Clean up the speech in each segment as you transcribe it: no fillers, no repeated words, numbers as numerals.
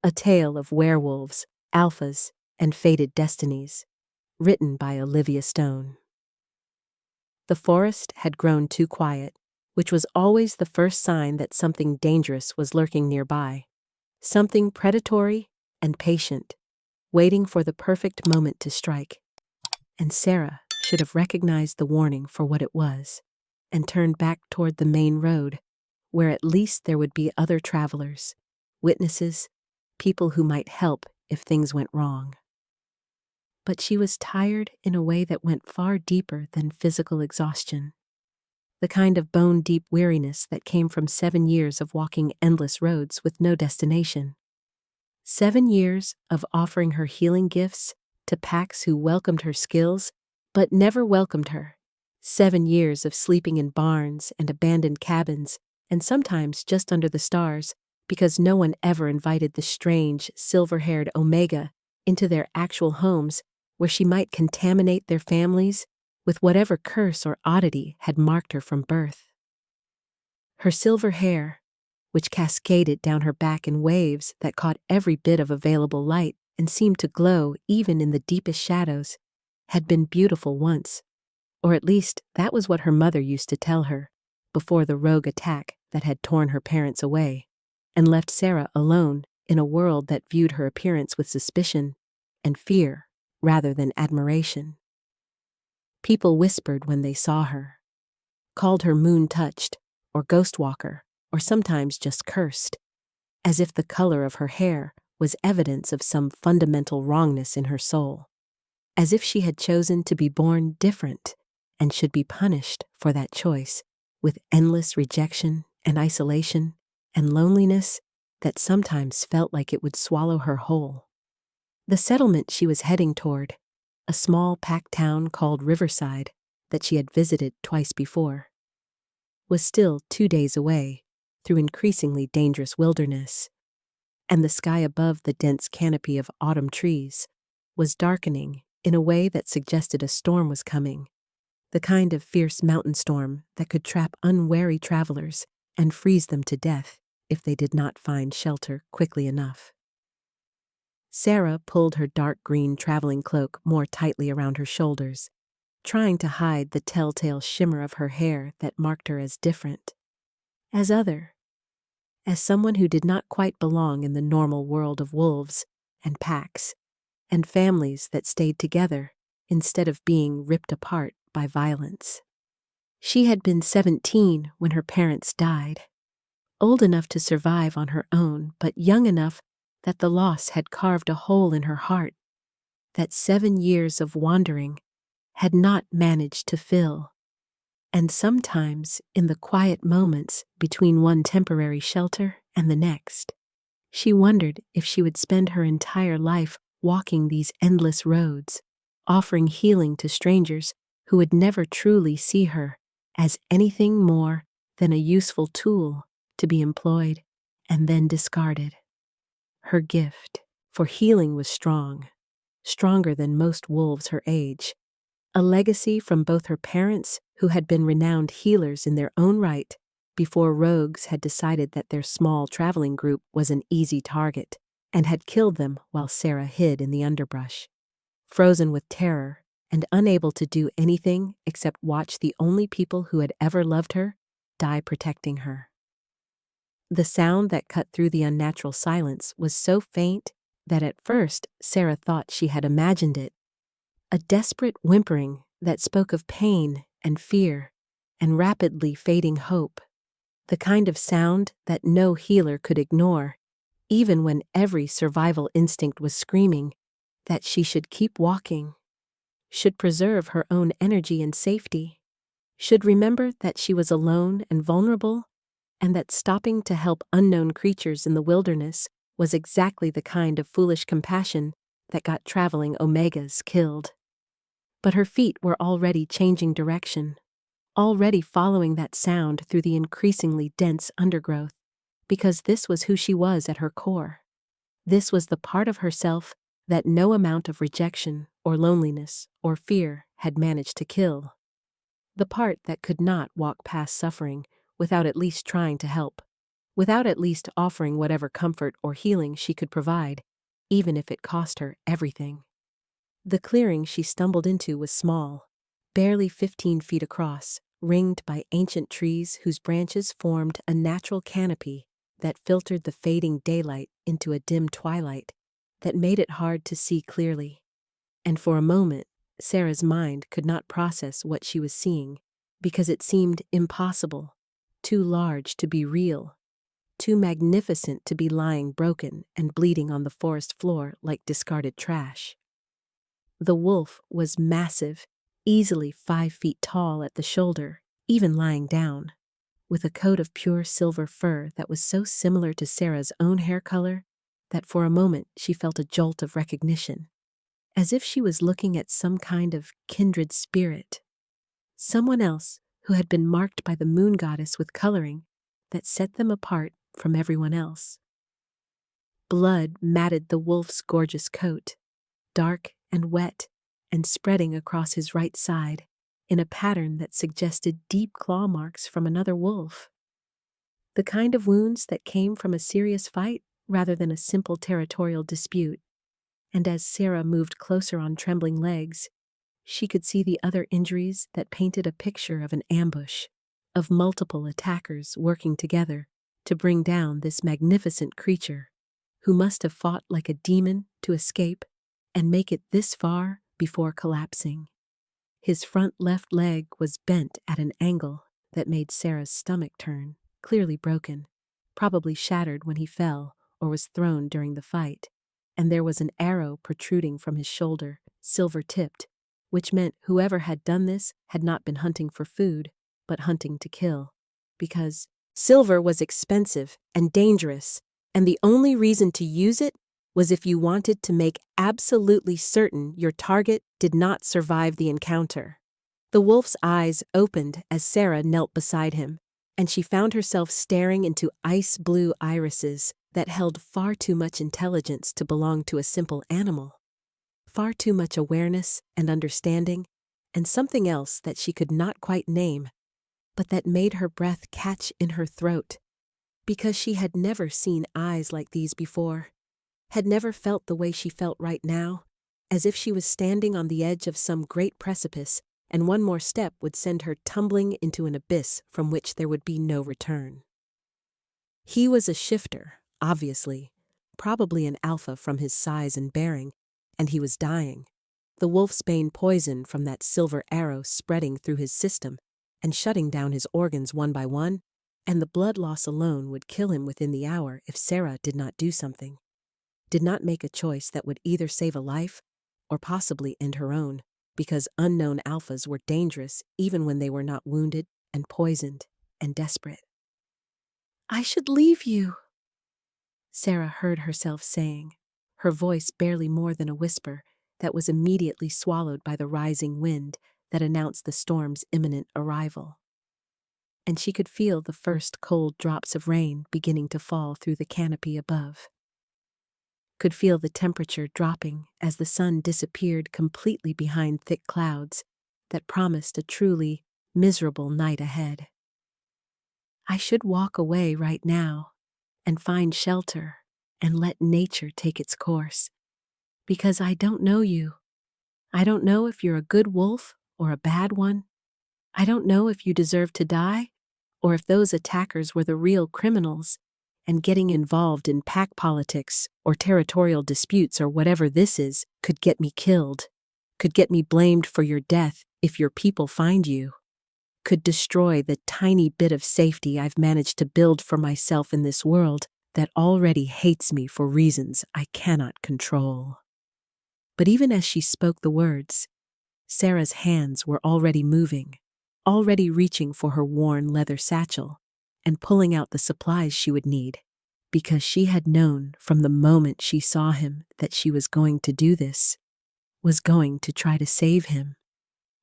A tale of werewolves, alphas, and fated destinies, written by Olivia Stone. The forest had grown too quiet, which was always the first sign that something dangerous was lurking nearby, something predatory and patient, waiting for the perfect moment to strike. And Sarah should have recognized the warning for what it was, and turned back toward the main road, where at least there would be other travelers, witnesses, people who might help if things went wrong. But she was tired in a way that went far deeper than physical exhaustion. The kind of bone-deep weariness that came from 7 years of walking endless roads with no destination. 7 years of offering her healing gifts to packs who welcomed her skills, but never welcomed her. 7 years of sleeping in barns and abandoned cabins, and sometimes just under the stars, because no one ever invited the strange, silver-haired Omega into their actual homes, where she might contaminate their families with whatever curse or oddity had marked her from birth. Her silver hair, which cascaded down her back in waves that caught every bit of available light and seemed to glow even in the deepest shadows, had been beautiful once, or at least that was what her mother used to tell her, before the rogue attack that had torn her parents away, and left Sarah alone in a world that viewed her appearance with suspicion and fear rather than admiration. People whispered when they saw her, called her moon-touched, or ghost-walker, or sometimes just cursed, as if the color of her hair was evidence of some fundamental wrongness in her soul, as if she had chosen to be born different and should be punished for that choice with endless rejection and isolation and loneliness that sometimes felt like it would swallow her whole. The settlement she was heading toward, a small packed town called Riverside that she had visited twice before, was still 2 days away through increasingly dangerous wilderness, and the sky above the dense canopy of autumn trees was darkening in a way that suggested a storm was coming, the kind of fierce mountain storm that could trap unwary travelers and freeze them to death if they did not find shelter quickly enough. Sarah pulled her dark green traveling cloak more tightly around her shoulders, trying to hide the telltale shimmer of her hair that marked her as different, as other, as someone who did not quite belong in the normal world of wolves and packs and families that stayed together instead of being ripped apart by violence. She had been 17 when her parents died, old enough to survive on her own, but young enough that the loss had carved a hole in her heart that 7 years of wandering had not managed to fill. And sometimes, in the quiet moments between one temporary shelter and the next, she wondered if she would spend her entire life walking these endless roads, offering healing to strangers who would never truly see her as anything more than a useful tool to be employed and then discarded. Her gift for healing was strong, stronger than most wolves her age, a legacy from both her parents, who had been renowned healers in their own right before rogues had decided that their small traveling group was an easy target and had killed them while Sarah hid in the underbrush, frozen with terror and unable to do anything except watch the only people who had ever loved her die protecting her. The sound that cut through the unnatural silence was so faint that at first Sarah thought she had imagined it, a desperate whimpering that spoke of pain and fear and rapidly fading hope, the kind of sound that no healer could ignore, even when every survival instinct was screaming that she should keep walking, should preserve her own energy and safety, should remember that she was alone and vulnerable, and that stopping to help unknown creatures in the wilderness was exactly the kind of foolish compassion that got traveling Omegas killed. But her feet were already changing direction, already following that sound through the increasingly dense undergrowth, because this was who she was at her core. This was the part of herself that no amount of rejection or loneliness or fear had managed to kill. The part that could not walk past suffering without at least trying to help, without at least offering whatever comfort or healing she could provide, even if it cost her everything. The clearing she stumbled into was small, barely 15 feet across, ringed by ancient trees whose branches formed a natural canopy that filtered the fading daylight into a dim twilight that made it hard to see clearly. And for a moment, Sarah's mind could not process what she was seeing because it seemed impossible, too large to be real, too magnificent to be lying broken and bleeding on the forest floor like discarded trash. The wolf was massive, easily 5 feet tall at the shoulder, even lying down, with a coat of pure silver fur that was so similar to Sarah's own hair color that for a moment she felt a jolt of recognition, as if she was looking at some kind of kindred spirit, someone else who had been marked by the moon goddess with coloring that set them apart from everyone else. Blood matted the wolf's gorgeous coat, dark and wet, and spreading across his right side in a pattern that suggested deep claw marks from another wolf. The kind of wounds that came from a serious fight rather than a simple territorial dispute. And as Sarah moved closer on trembling legs, she could see the other injuries that painted a picture of an ambush, of multiple attackers working together to bring down this magnificent creature, who must have fought like a demon to escape and make it this far before collapsing. His front left leg was bent at an angle that made Sarah's stomach turn, clearly broken, probably shattered when he fell or was thrown during the fight, and there was an arrow protruding from his shoulder, silver-tipped, which meant whoever had done this had not been hunting for food, but hunting to kill, because silver was expensive and dangerous, and the only reason to use it was if you wanted to make absolutely certain your target did not survive the encounter. The wolf's eyes opened as Sarah knelt beside him, and she found herself staring into ice-blue irises that held far too much intelligence to belong to a simple animal, far too much awareness and understanding, and something else that she could not quite name, but that made her breath catch in her throat, because she had never seen eyes like these before, had never felt the way she felt right now, as if she was standing on the edge of some great precipice, and one more step would send her tumbling into an abyss from which there would be no return. He was a shifter, obviously, probably an alpha from his size and bearing, and he was dying, the wolfsbane poison from that silver arrow spreading through his system and shutting down his organs one by one, and the blood loss alone would kill him within the hour if Sarah did not do something, did not make a choice that would either save a life or possibly end her own, because unknown alphas were dangerous even when they were not wounded and poisoned and desperate. "I should leave you," Sarah heard herself saying, her voice barely more than a whisper that was immediately swallowed by the rising wind that announced the storm's imminent arrival. And she could feel the first cold drops of rain beginning to fall through the canopy above. Could feel the temperature dropping as the sun disappeared completely behind thick clouds that promised a truly miserable night ahead. "I should walk away right now and find shelter and let nature take its course, because I don't know you. I don't know if you're a good wolf or a bad one. I don't know if you deserve to die or if those attackers were the real criminals, and getting involved in pack politics or territorial disputes or whatever this is could get me killed, could get me blamed for your death if your people find you, could destroy the tiny bit of safety I've managed to build for myself in this world that already hates me for reasons I cannot control." But even as she spoke the words, Sarah's hands were already moving, already reaching for her worn leather satchel and pulling out the supplies she would need, because she had known from the moment she saw him that she was going to do this, was going to try to save him,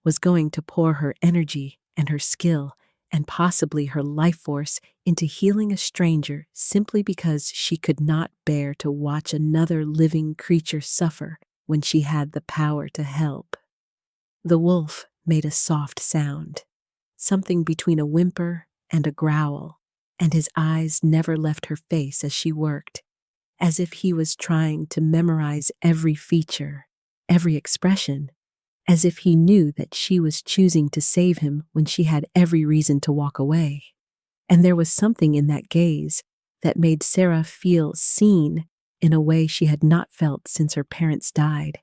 was going to pour her energy and her skill and possibly her life force into healing a stranger simply because she could not bear to watch another living creature suffer when she had the power to help. The wolf made a soft sound, something between a whimper and a growl, and his eyes never left her face as she worked, as if he was trying to memorize every feature, every expression, as if he knew that she was choosing to save him when she had every reason to walk away. And there was something in that gaze that made Sarah feel seen in a way she had not felt since her parents died.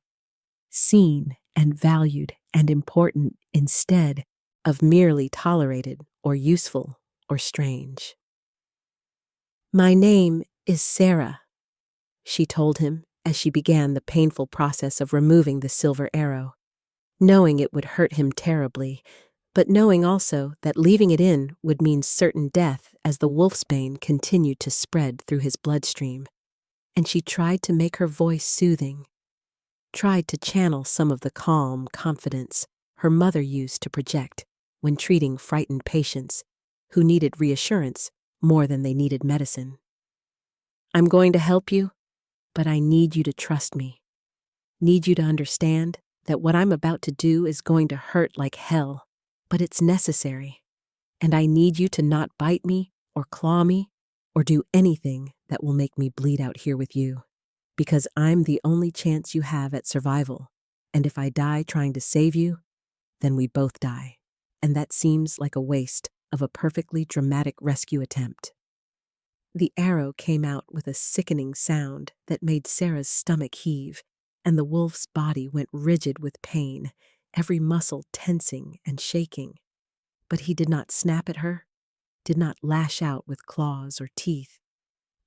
Seen and valued and important instead of merely tolerated or useful or strange. "My name is Sarah," she told him as she began the painful process of removing the silver arrow, knowing it would hurt him terribly, but knowing also that leaving it in would mean certain death as the wolfsbane continued to spread through his bloodstream. And she tried to make her voice soothing, tried to channel some of the calm confidence her mother used to project when treating frightened patients who needed reassurance more than they needed medicine. "I'm going to help you, but I need you to trust me. Need you to understand that what I'm about to do is going to hurt like hell, but it's necessary. And I need you to not bite me or claw me or do anything that will make me bleed out here with you, because I'm the only chance you have at survival, and if I die trying to save you, then we both die, and that seems like a waste of a perfectly dramatic rescue attempt." The arrow came out with a sickening sound that made Sarah's stomach heave, and the wolf's body went rigid with pain, every muscle tensing and shaking. But he did not snap at her, did not lash out with claws or teeth,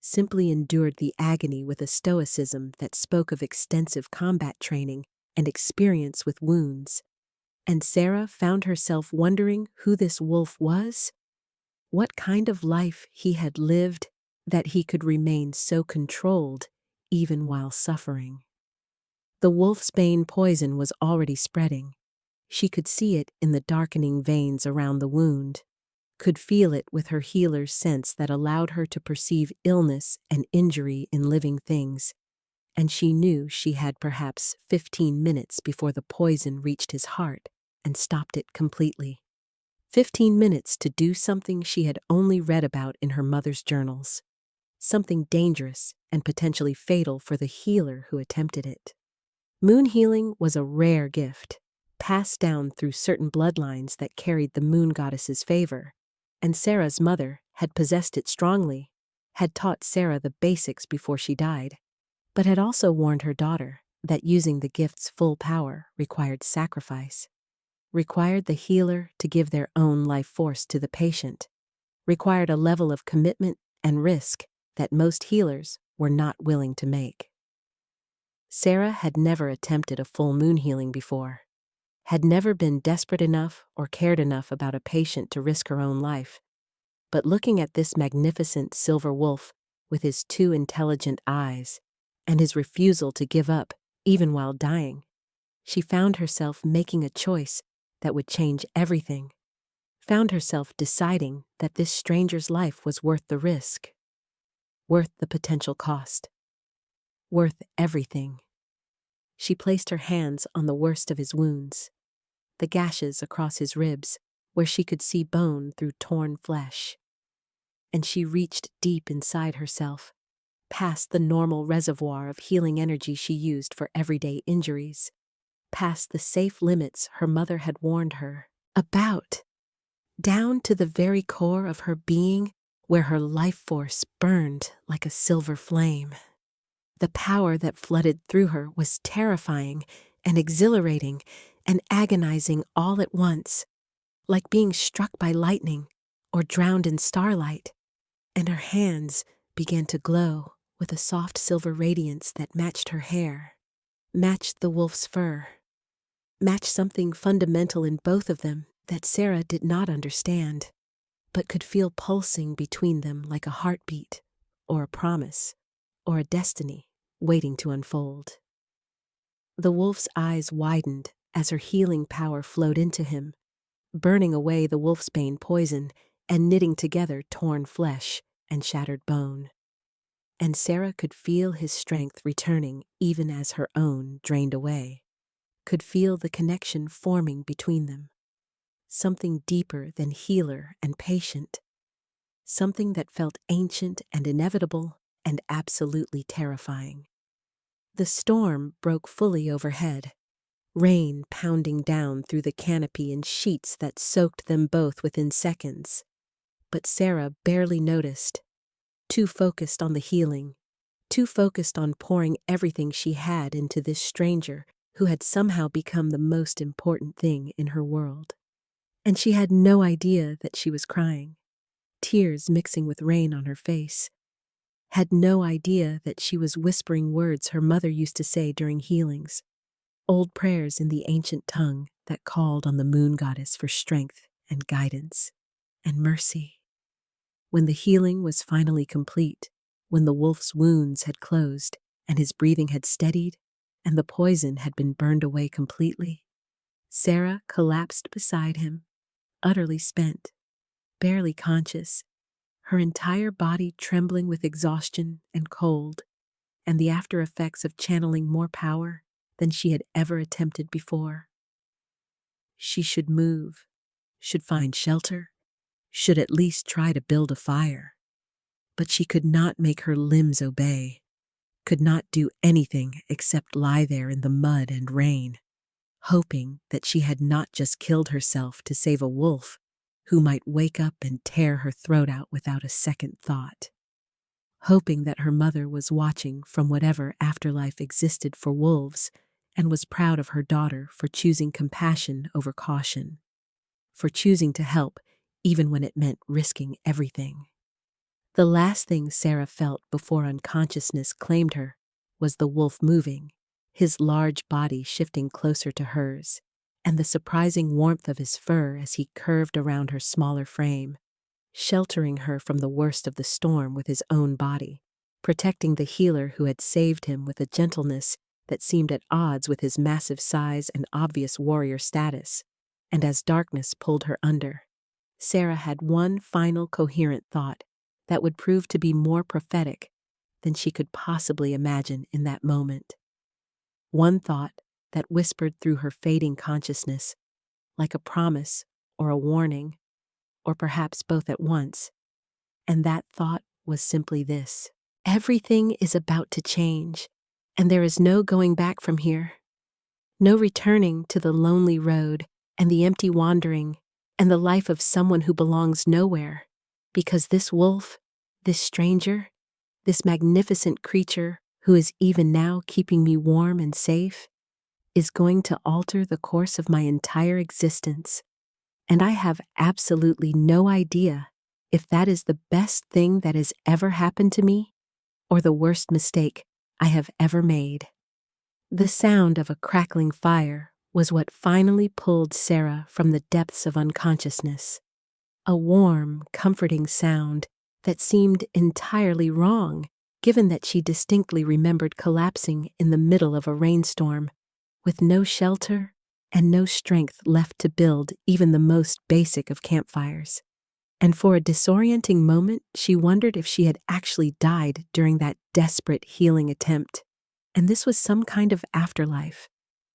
simply endured the agony with a stoicism that spoke of extensive combat training and experience with wounds. And Sarah found herself wondering who this wolf was, what kind of life he had lived that he could remain so controlled even while suffering. The wolfsbane poison was already spreading. She could see it in the darkening veins around the wound, could feel it with her healer's sense that allowed her to perceive illness and injury in living things, and she knew she had perhaps 15 minutes before the poison reached his heart and stopped it completely. 15 minutes to do something she had only read about in her mother's journals, something dangerous and potentially fatal for the healer who attempted it. Moon healing was a rare gift, passed down through certain bloodlines that carried the moon goddess's favor, and Sarah's mother had possessed it strongly, had taught Sarah the basics before she died, but had also warned her daughter that using the gift's full power required sacrifice, required the healer to give their own life force to the patient, required a level of commitment and risk that most healers were not willing to make. Sarah had never attempted a full moon healing before, had never been desperate enough or cared enough about a patient to risk her own life. But looking at this magnificent silver wolf with his 2 intelligent eyes and his refusal to give up even while dying, she found herself making a choice that would change everything, found herself deciding that this stranger's life was worth the risk, worth the potential cost, worth everything. She placed her hands on the worst of his wounds, the gashes across his ribs where she could see bone through torn flesh. And she reached deep inside herself, past the normal reservoir of healing energy she used for everyday injuries, past the safe limits her mother had warned her about, down to the very core of her being where her life force burned like a silver flame. The power that flooded through her was terrifying and exhilarating and agonizing all at once, like being struck by lightning or drowned in starlight, and her hands began to glow with a soft silver radiance that matched her hair, matched the wolf's fur, matched something fundamental in both of them that Sarah did not understand, but could feel pulsing between them like a heartbeat, or a promise, or a destiny waiting to unfold. The wolf's eyes widened as her healing power flowed into him, burning away the wolfsbane poison and knitting together torn flesh and shattered bone. And Sarah could feel his strength returning even as her own drained away, could feel the connection forming between them, something deeper than healer and patient, something that felt ancient and inevitable and absolutely terrifying. The storm broke fully overhead, rain pounding down through the canopy in sheets that soaked them both within seconds. But Sarah barely noticed, too focused on the healing, too focused on pouring everything she had into this stranger who had somehow become the most important thing in her world. And she had no idea that she was crying, tears mixing with rain on her face, had no idea that she was whispering words her mother used to say during healings, old prayers in the ancient tongue that called on the moon goddess for strength and guidance and mercy. When the healing was finally complete, when the wolf's wounds had closed and his breathing had steadied and the poison had been burned away completely, Sarah collapsed beside him, utterly spent, barely conscious, her entire body trembling with exhaustion and cold, and the after effects of channeling more power than she had ever attempted before. She should move, should find shelter, should at least try to build a fire. But she could not make her limbs obey, could not do anything except lie there in the mud and rain, hoping that she had not just killed herself to save a wolf who might wake up and tear her throat out without a second thought. Hoping that her mother was watching from whatever afterlife existed for wolves and was proud of her daughter for choosing compassion over caution, for choosing to help even when it meant risking everything. The last thing Sarah felt before unconsciousness claimed her was the wolf moving, his large body shifting closer to hers, and the surprising warmth of his fur as he curved around her smaller frame, sheltering her from the worst of the storm with his own body, protecting the healer who had saved him with a gentleness that seemed at odds with his massive size and obvious warrior status. And as darkness pulled her under, Sarah had one final coherent thought that would prove to be more prophetic than she could possibly imagine in that moment. One thought that whispered through her fading consciousness, like a promise or a warning, or perhaps both at once. And that thought was simply this: everything is about to change, and there is no going back from here. No returning to the lonely road and the empty wandering and the life of someone who belongs nowhere, because this wolf, this stranger, this magnificent creature who is even now keeping me warm and safe, is going to alter the course of my entire existence. And I have absolutely no idea if that is the best thing that has ever happened to me or the worst mistake I have ever made. The sound of a crackling fire was what finally pulled Sarah from the depths of unconsciousness. A warm, comforting sound that seemed entirely wrong, given that she distinctly remembered collapsing in the middle of a rainstorm, with no shelter and no strength left to build even the most basic of campfires. And for a disorienting moment, she wondered if she had actually died during that desperate healing attempt. And this was some kind of afterlife,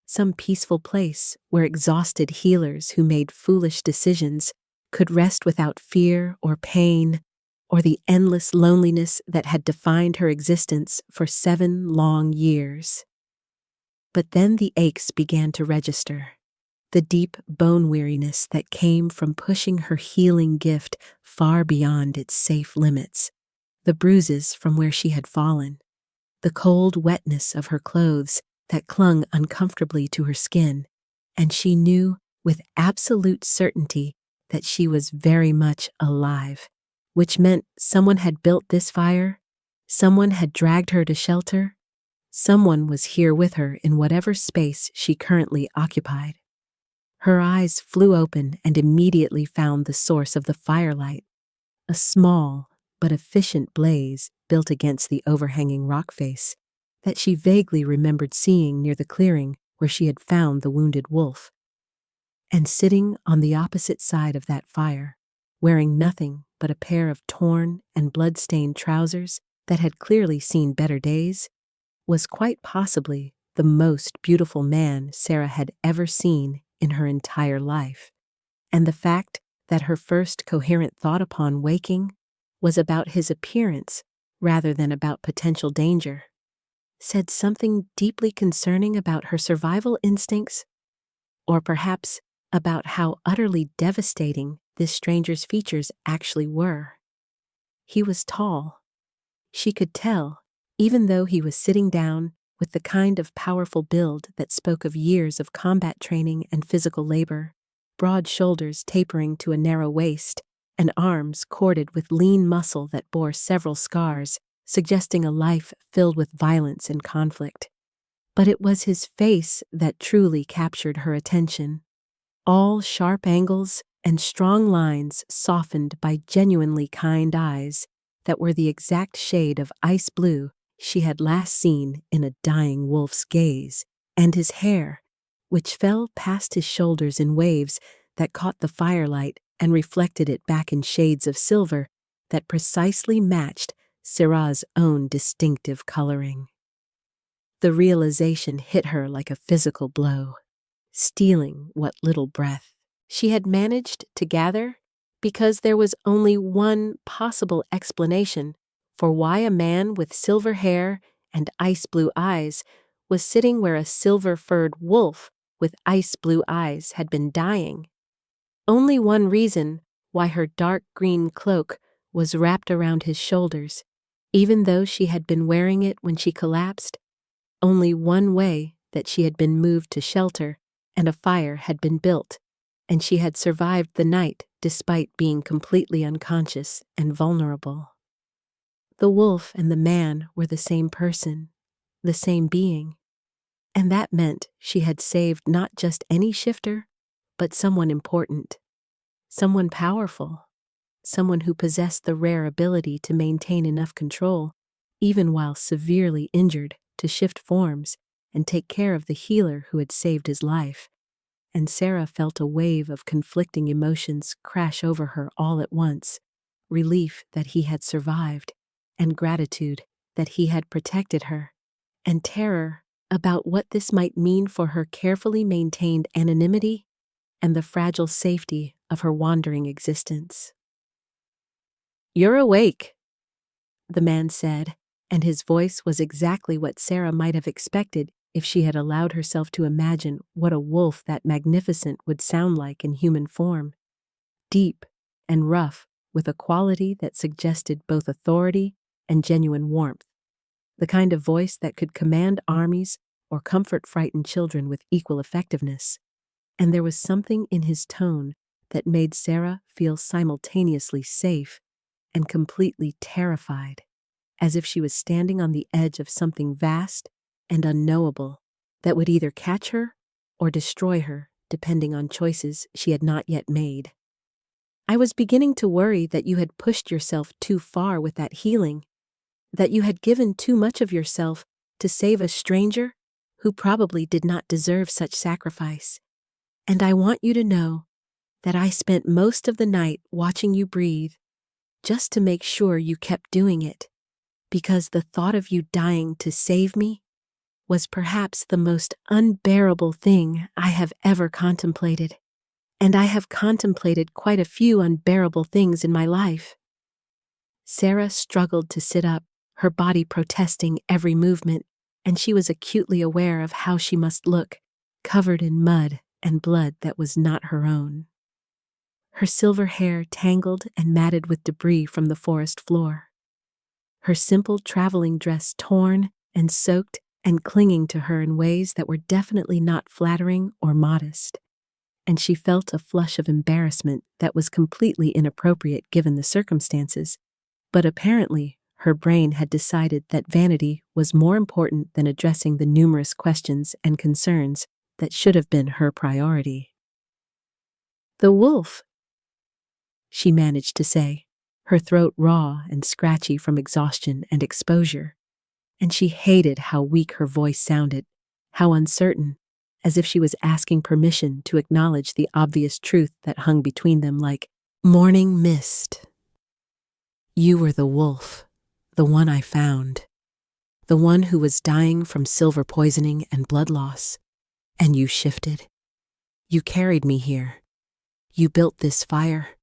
some peaceful place where exhausted healers who made foolish decisions could rest without fear or pain or the endless loneliness that had defined her existence for 7 long years. But then the aches began to register, the deep bone weariness that came from pushing her healing gift far beyond its safe limits, the bruises from where she had fallen, the cold wetness of her clothes that clung uncomfortably to her skin, and she knew with absolute certainty that she was very much alive, which meant someone had built this fire, someone had dragged her to shelter, someone was here with her in whatever space she currently occupied. Her eyes flew open and immediately found the source of the firelight, a small but efficient blaze built against the overhanging rock face that she vaguely remembered seeing near the clearing where she had found the wounded wolf. And sitting on the opposite side of that fire, wearing nothing but a pair of torn and blood-stained trousers that had clearly seen better days, was quite possibly the most beautiful man Sarah had ever seen in her entire life. And the fact that her first coherent thought upon waking was about his appearance rather than about potential danger, said something deeply concerning about her survival instincts, or perhaps about how utterly devastating this stranger's features actually were. He was tall. She could tell, even though he was sitting down, with the kind of powerful build that spoke of years of combat training and physical labor, broad shoulders tapering to a narrow waist, and arms corded with lean muscle that bore several scars, suggesting a life filled with violence and conflict. But it was his face that truly captured her attention. All sharp angles and strong lines softened by genuinely kind eyes that were the exact shade of ice blue she had last seen in a dying wolf's gaze, and his hair, which fell past his shoulders in waves that caught the firelight and reflected it back in shades of silver that precisely matched Syrah's own distinctive coloring. The realization hit her like a physical blow, stealing what little breath she had managed to gather, because there was only one possible explanation for why a man with silver hair and ice blue eyes was sitting where a silver-furred wolf with ice blue eyes had been dying. Only one reason why her dark green cloak was wrapped around his shoulders, even though she had been wearing it when she collapsed. Only one way that she had been moved to shelter and a fire had been built, and she had survived the night despite being completely unconscious and vulnerable. The wolf and the man were the same person, the same being, and that meant she had saved not just any shifter, but someone important, someone powerful, someone who possessed the rare ability to maintain enough control, even while severely injured, to shift forms and take care of the healer who had saved his life. And Syrah felt a wave of conflicting emotions crash over her all at once: relief that he had survived, and gratitude that he had protected her, and terror about what this might mean for her carefully maintained anonymity and the fragile safety of her wandering existence. "You're awake," the man said, and his voice was exactly what Syrah might have expected if she had allowed herself to imagine what a wolf that magnificent would sound like in human form. Deep and rough, with a quality that suggested both authority and genuine warmth. The kind of voice that could command armies or comfort frightened children with equal effectiveness. And there was something in his tone that made Syrah feel simultaneously safe and completely terrified, as if she was standing on the edge of something vast and unknowable that would either catch her or destroy her, depending on choices she had not yet made. "I was beginning to worry that you had pushed yourself too far with that healing, that you had given too much of yourself to save a stranger who probably did not deserve such sacrifice. And I want you to know that I spent most of the night watching you breathe, just to make sure you kept doing it, because the thought of you dying to save me was perhaps the most unbearable thing I have ever contemplated. And I have contemplated quite a few unbearable things in my life." Syrah struggled to sit up, her body protesting every movement, and she was acutely aware of how she must look, covered in mud and blood that was not her own. Her silver hair tangled and matted with debris from the forest floor. Her simple traveling dress torn and soaked and clinging to her in ways that were definitely not flattering or modest. And she felt a flush of embarrassment that was completely inappropriate given the circumstances, but apparently her brain had decided that vanity was more important than addressing the numerous questions and concerns that should have been her priority. "The wolf," she managed to say, her throat raw and scratchy from exhaustion and exposure, and she hated how weak her voice sounded, how uncertain, as if she was asking permission to acknowledge the obvious truth that hung between them like morning mist. "You were the wolf, the one I found, the one who was dying from silver poisoning and blood loss, and you shifted. You carried me here. You built this fire,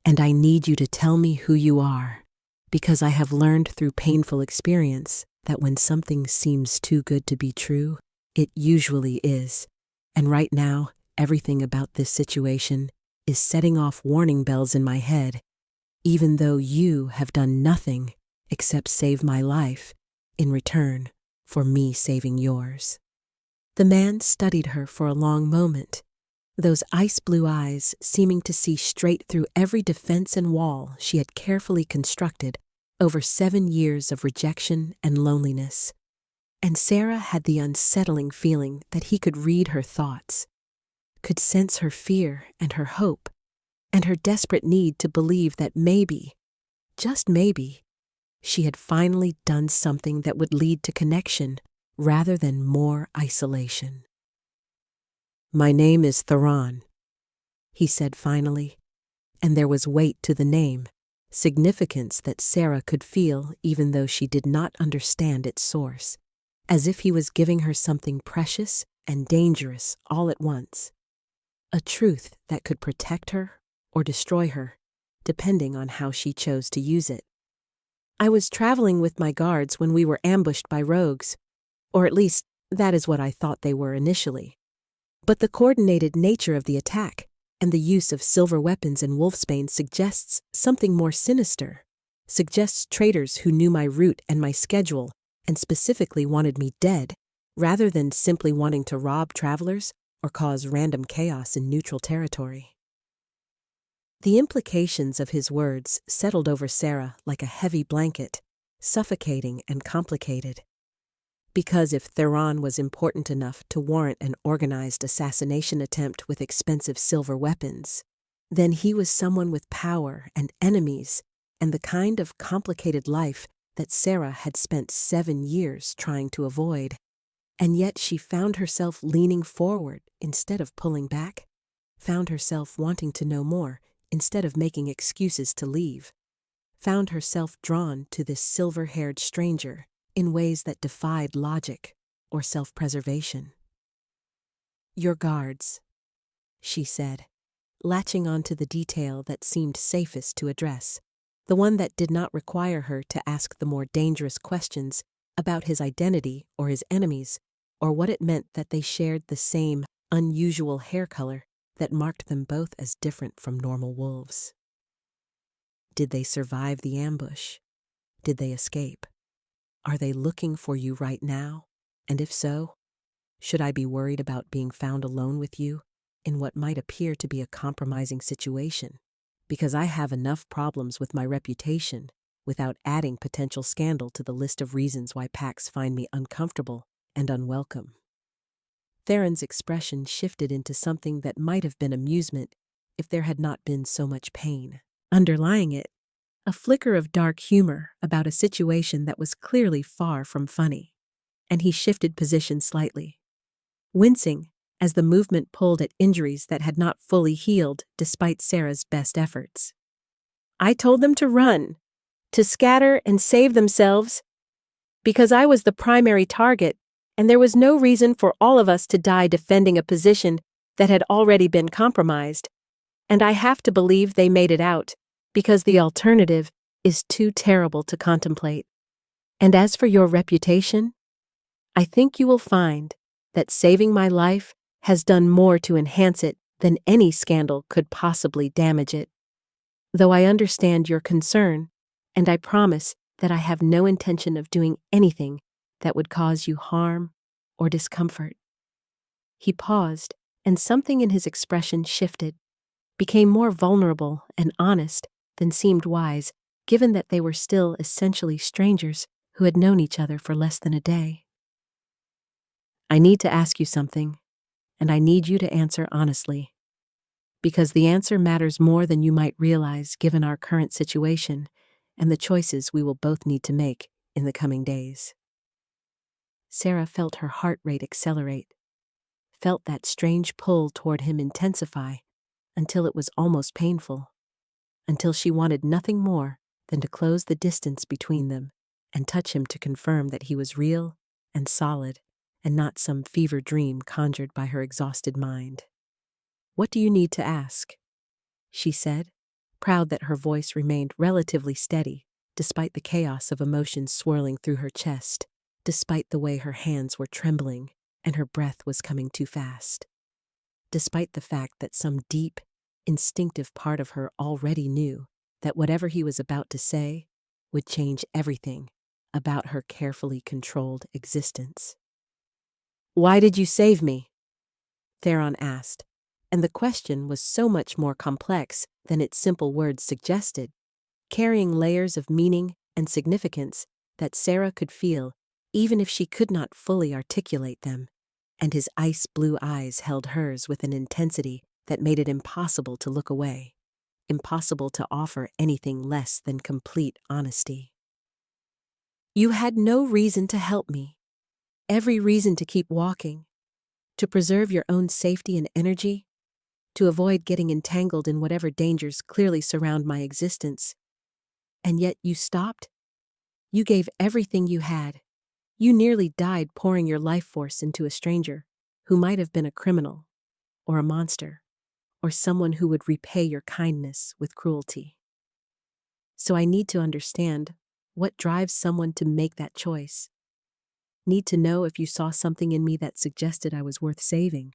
and I need you to tell me who you are, because I have learned through painful experience that when something seems too good to be true, it usually is. And right now, everything about this situation is setting off warning bells in my head, even though you have done nothing except save my life in return for me saving yours." The man studied her for a long moment, those ice-blue eyes seeming to see straight through every defense and wall she had carefully constructed over 7 years of rejection and loneliness. And Sarah had the unsettling feeling that he could read her thoughts, could sense her fear and her hope, and her desperate need to believe that maybe, just maybe, she had finally done something that would lead to connection rather than more isolation. "My name is Theron," he said finally, and there was weight to the name, significance that Sarah could feel even though she did not understand its source, as if he was giving her something precious and dangerous all at once, a truth that could protect her or destroy her, depending on how she chose to use it. "I was traveling with my guards when we were ambushed by rogues, or at least that is what I thought they were initially. But the coordinated nature of the attack and the use of silver weapons and wolfsbane suggests something more sinister, suggests traitors who knew my route and my schedule and specifically wanted me dead, rather than simply wanting to rob travelers or cause random chaos in neutral territory." The implications of his words settled over Sarah like a heavy blanket, suffocating and complicated. Because if Theron was important enough to warrant an organized assassination attempt with expensive silver weapons, then he was someone with power and enemies and the kind of complicated life that Sarah had spent 7 years trying to avoid. And yet she found herself leaning forward instead of pulling back, found herself wanting to know more instead of making excuses to leave, found herself drawn to this silver-haired stranger in ways that defied logic or self-preservation. "Your guards," she said, latching onto the detail that seemed safest to address, the one that did not require her to ask the more dangerous questions about his identity or his enemies, or what it meant that they shared the same unusual hair color that marked them both as different from normal wolves. Did they survive the ambush? Did they escape? Are they looking for you right now? And if so, should I be worried about being found alone with you in what might appear to be a compromising situation? Because I have enough problems with my reputation without adding potential scandal to the list of reasons why packs find me uncomfortable and unwelcome. Theron's expression shifted into something that might have been amusement if there had not been so much pain. Underlying it, a flicker of dark humor about a situation that was clearly far from funny, and he shifted position slightly, wincing as the movement pulled at injuries that had not fully healed despite Sarah's best efforts. "I told them to run, to scatter and save themselves, because I was the primary target, and there was no reason for all of us to die defending a position that had already been compromised, and I have to believe they made it out, because the alternative is too terrible to contemplate. And as for your reputation, I think you will find that saving my life has done more to enhance it than any scandal could possibly damage it. Though I understand your concern, and I promise that I have no intention of doing anything that would cause you harm or discomfort." He paused, and something in his expression shifted, became more vulnerable and honest than seemed wise, given that they were still essentially strangers who had known each other for less than a day. "I need to ask you something, and I need you to answer honestly, because the answer matters more than you might realize given our current situation and the choices we will both need to make in the coming days." Sarah felt her heart rate accelerate, felt that strange pull toward him intensify until it was almost painful, until she wanted nothing more than to close the distance between them and touch him to confirm that he was real and solid and not some fever dream conjured by her exhausted mind. "What do you need to ask?" she said, proud that her voice remained relatively steady despite the chaos of emotions swirling through her chest, despite the way her hands were trembling and her breath was coming too fast, despite the fact that some deep, instinctive part of her already knew that whatever he was about to say would change everything about her carefully controlled existence. "Why did you save me?" Theron asked, and the question was so much more complex than its simple words suggested, carrying layers of meaning and significance that Sarah could feel even if she could not fully articulate them, and his ice-blue eyes held hers with an intensity that made it impossible to look away, impossible to offer anything less than complete honesty. "You had no reason to help me. Every reason to keep walking, to preserve your own safety and energy, to avoid getting entangled in whatever dangers clearly surround my existence. And yet you stopped? You gave everything you had. You nearly died pouring your life force into a stranger who might have been a criminal, or a monster, or someone who would repay your kindness with cruelty. So I need to understand what drives someone to make that choice. Need to know if you saw something in me that suggested I was worth saving,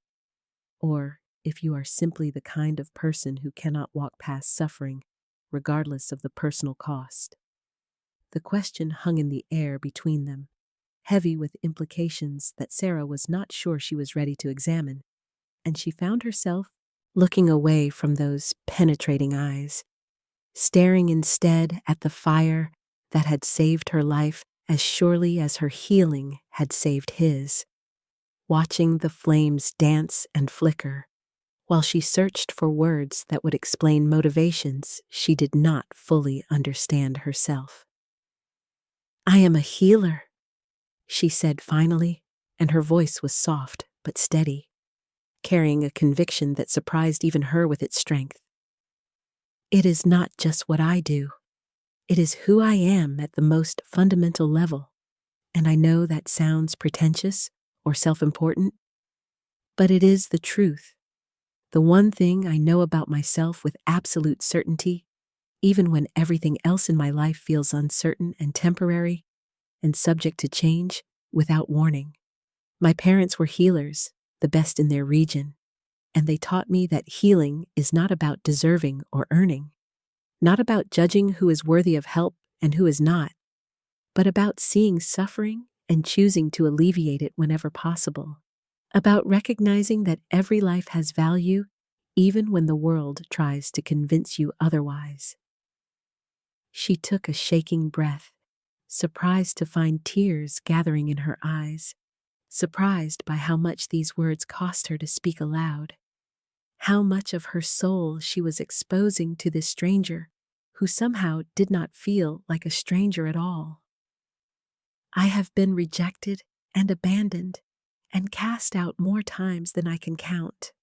or if you are simply the kind of person who cannot walk past suffering, regardless of the personal cost." The question hung in the air between them, heavy with implications that Sarah was not sure she was ready to examine, and she found herself looking away from those penetrating eyes, staring instead at the fire that had saved her life as surely as her healing had saved his, watching the flames dance and flicker, while she searched for words that would explain motivations she did not fully understand herself. "I am a healer," she said finally, and her voice was soft but steady, carrying a conviction that surprised even her with its strength. "It is not just what I do. It is who I am at the most fundamental level, and I know that sounds pretentious or self-important, but it is the truth. The one thing I know about myself with absolute certainty, even when everything else in my life feels uncertain and temporary and subject to change without warning. My parents were healers, the best in their region, and they taught me that healing is not about deserving or earning, not about judging who is worthy of help and who is not, but about seeing suffering and choosing to alleviate it whenever possible, about recognizing that every life has value even when the world tries to convince you otherwise." She took a shaking breath, surprised to find tears gathering in her eyes, surprised by how much these words cost her to speak aloud, how much of her soul she was exposing to this stranger who somehow did not feel like a stranger at all. "I have been rejected and abandoned and cast out more times than I can count,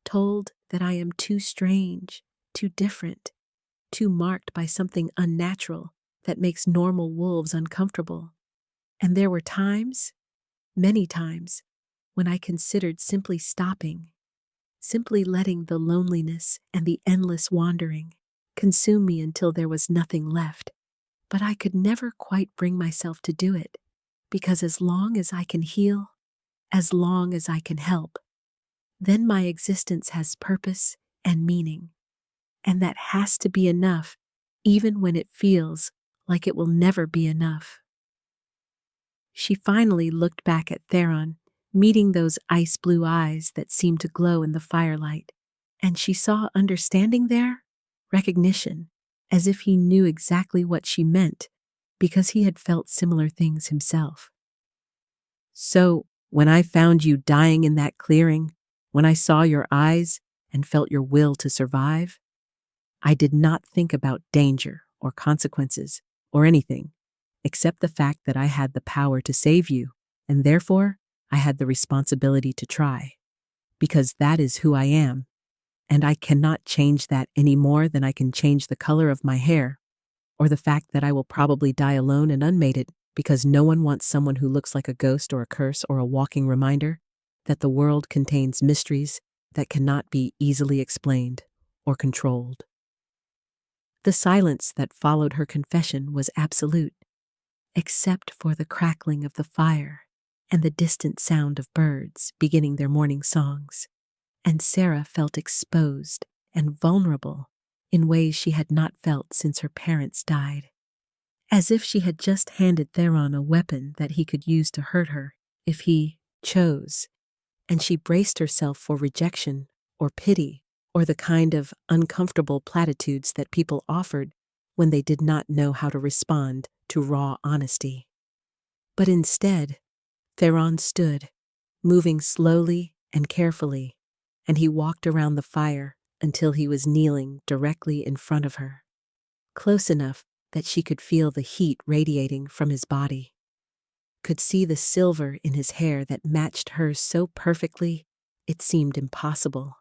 told that I am too strange, too different, too marked by something unnatural that makes normal wolves uncomfortable. And there were times, many times, when I considered simply stopping, simply letting the loneliness and the endless wandering consume me until there was nothing left. But I could never quite bring myself to do it, because as long as I can heal, as long as I can help, then my existence has purpose and meaning. And that has to be enough, even when it feels like it will never be enough." She finally looked back at Theron, meeting those ice-blue eyes that seemed to glow in the firelight, and she saw understanding there, recognition, as if he knew exactly what she meant, because he had felt similar things himself. "So, when I found you dying in that clearing, when I saw your eyes and felt your will to survive, I did not think about danger or consequences or anything, except the fact that I had the power to save you, and therefore I had the responsibility to try, because that is who I am, and I cannot change that any more than I can change the color of my hair, or the fact that I will probably die alone and unmated, because no one wants someone who looks like a ghost or a curse or a walking reminder that the world contains mysteries that cannot be easily explained or controlled." The silence that followed her confession was absolute, except for the crackling of the fire and the distant sound of birds beginning their morning songs. And Sarah felt exposed and vulnerable in ways she had not felt since her parents died. As if she had just handed Theron a weapon that he could use to hurt her if he chose, and she braced herself for rejection or pity or the kind of uncomfortable platitudes that people offered when they did not know how to respond to raw honesty. But instead, Theron stood, moving slowly and carefully, and he walked around the fire until he was kneeling directly in front of her, close enough that she could feel the heat radiating from his body, could see the silver in his hair that matched hers so perfectly it seemed impossible,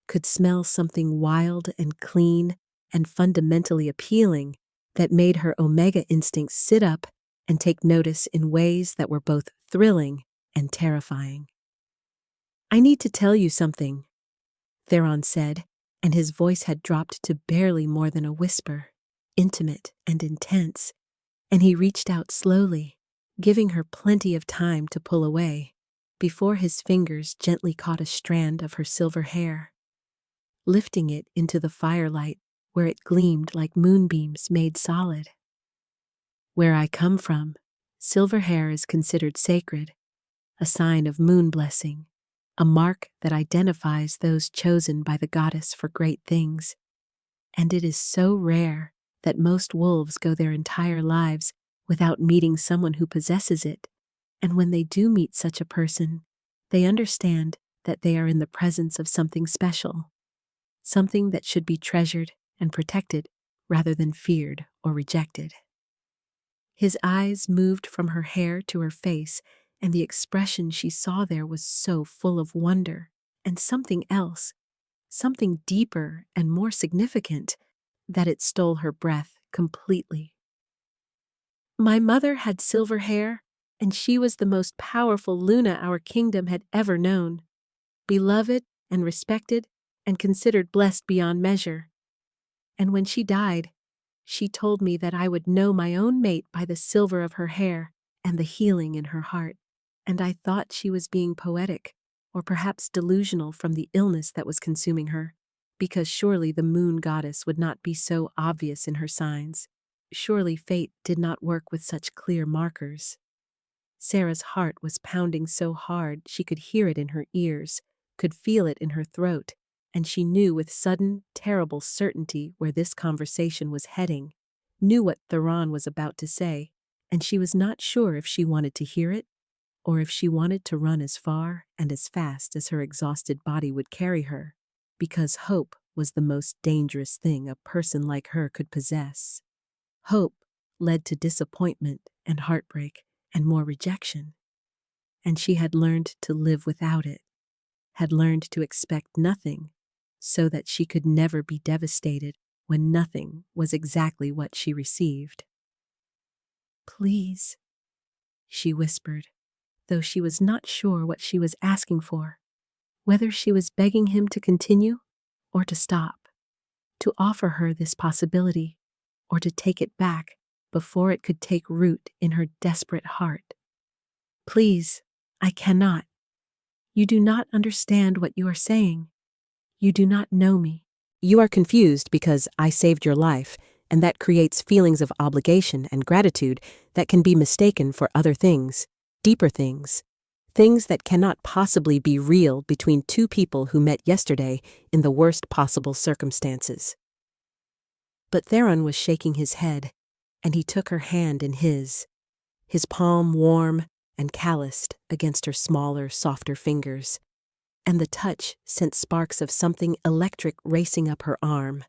could smell something wild and clean and fundamentally appealing that made her omega instincts sit up and take notice in ways that were both thrilling and terrifying. "I need to tell you something," Theron said, and his voice had dropped to barely more than a whisper, intimate and intense, and he reached out slowly, giving her plenty of time to pull away, before his fingers gently caught a strand of her silver hair, lifting it into the firelight where it gleamed like moonbeams made solid. "Where I come from, silver hair is considered sacred, a sign of moon blessing, a mark that identifies those chosen by the goddess for great things. And it is so rare that most wolves go their entire lives without meeting someone who possesses it, and when they do meet such a person, they understand that they are in the presence of something special, something that should be treasured and protected rather than feared or rejected." His eyes moved from her hair to her face, and the expression she saw there was so full of wonder and something else, something deeper and more significant, that it stole her breath completely. "My mother had silver hair, and she was the most powerful Luna our kingdom had ever known, beloved and respected and considered blessed beyond measure. And when she died, she told me that I would know my own mate by the silver of her hair and the healing in her heart, and I thought she was being poetic, or perhaps delusional from the illness that was consuming her, because surely the moon goddess would not be so obvious in her signs. Surely fate did not work with such clear markers." Sarah's heart was pounding so hard she could hear it in her ears, could feel it in her throat, and she knew with sudden, terrible certainty where this conversation was heading, knew what Theron was about to say, and she was not sure if she wanted to hear it, or if she wanted to run as far and as fast as her exhausted body would carry her, because hope was the most dangerous thing a person like her could possess. Hope led to disappointment and heartbreak and more rejection, and she had learned to live without it, had learned to expect nothing, so that she could never be devastated when nothing was exactly what she received. "Please," she whispered, though she was not sure what she was asking for, whether she was begging him to continue or to stop, to offer her this possibility, or to take it back before it could take root in her desperate heart. "Please, I cannot. You do not understand what you are saying. You do not know me." "You are confused because I saved your life, and that creates feelings of obligation and gratitude that can be mistaken for other things, deeper things, things that cannot possibly be real between two people who met yesterday in the worst possible circumstances." But Theron was shaking his head, and he took her hand in his palm warm and calloused against her smaller, softer fingers, and the touch sent sparks of something electric racing up her arm,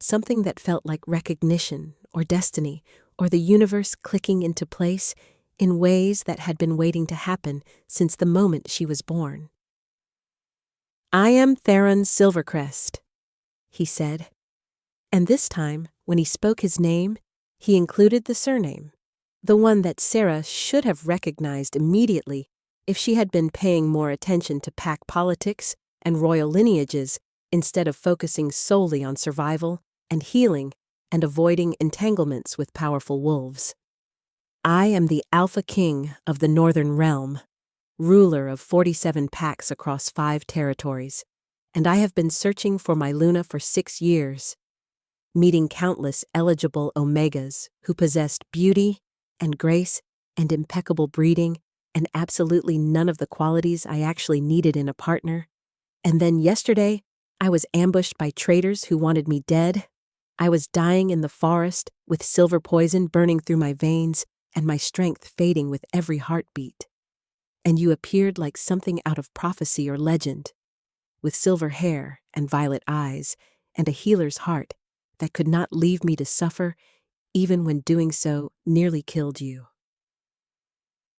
something that felt like recognition or destiny or the universe clicking into place in ways that had been waiting to happen since the moment she was born. "I am Theron Silvercrest," he said, and this time, when he spoke his name, he included the surname, the one that Sarah should have recognized immediately if she had been paying more attention to pack politics and royal lineages instead of focusing solely on survival and healing and avoiding entanglements with powerful wolves. I am the Alpha King of the Northern Realm, ruler of 47 packs across 5 territories, and I have been searching for my Luna for 6 years, meeting countless eligible Omegas who possessed beauty and grace and impeccable breeding and absolutely none of the qualities I actually needed in a partner. And then yesterday, I was ambushed by traitors who wanted me dead. I was dying in the forest with silver poison burning through my veins and my strength fading with every heartbeat. And you appeared like something out of prophecy or legend, with silver hair and violet eyes and a healer's heart that could not leave me to suffer, even when doing so nearly killed you.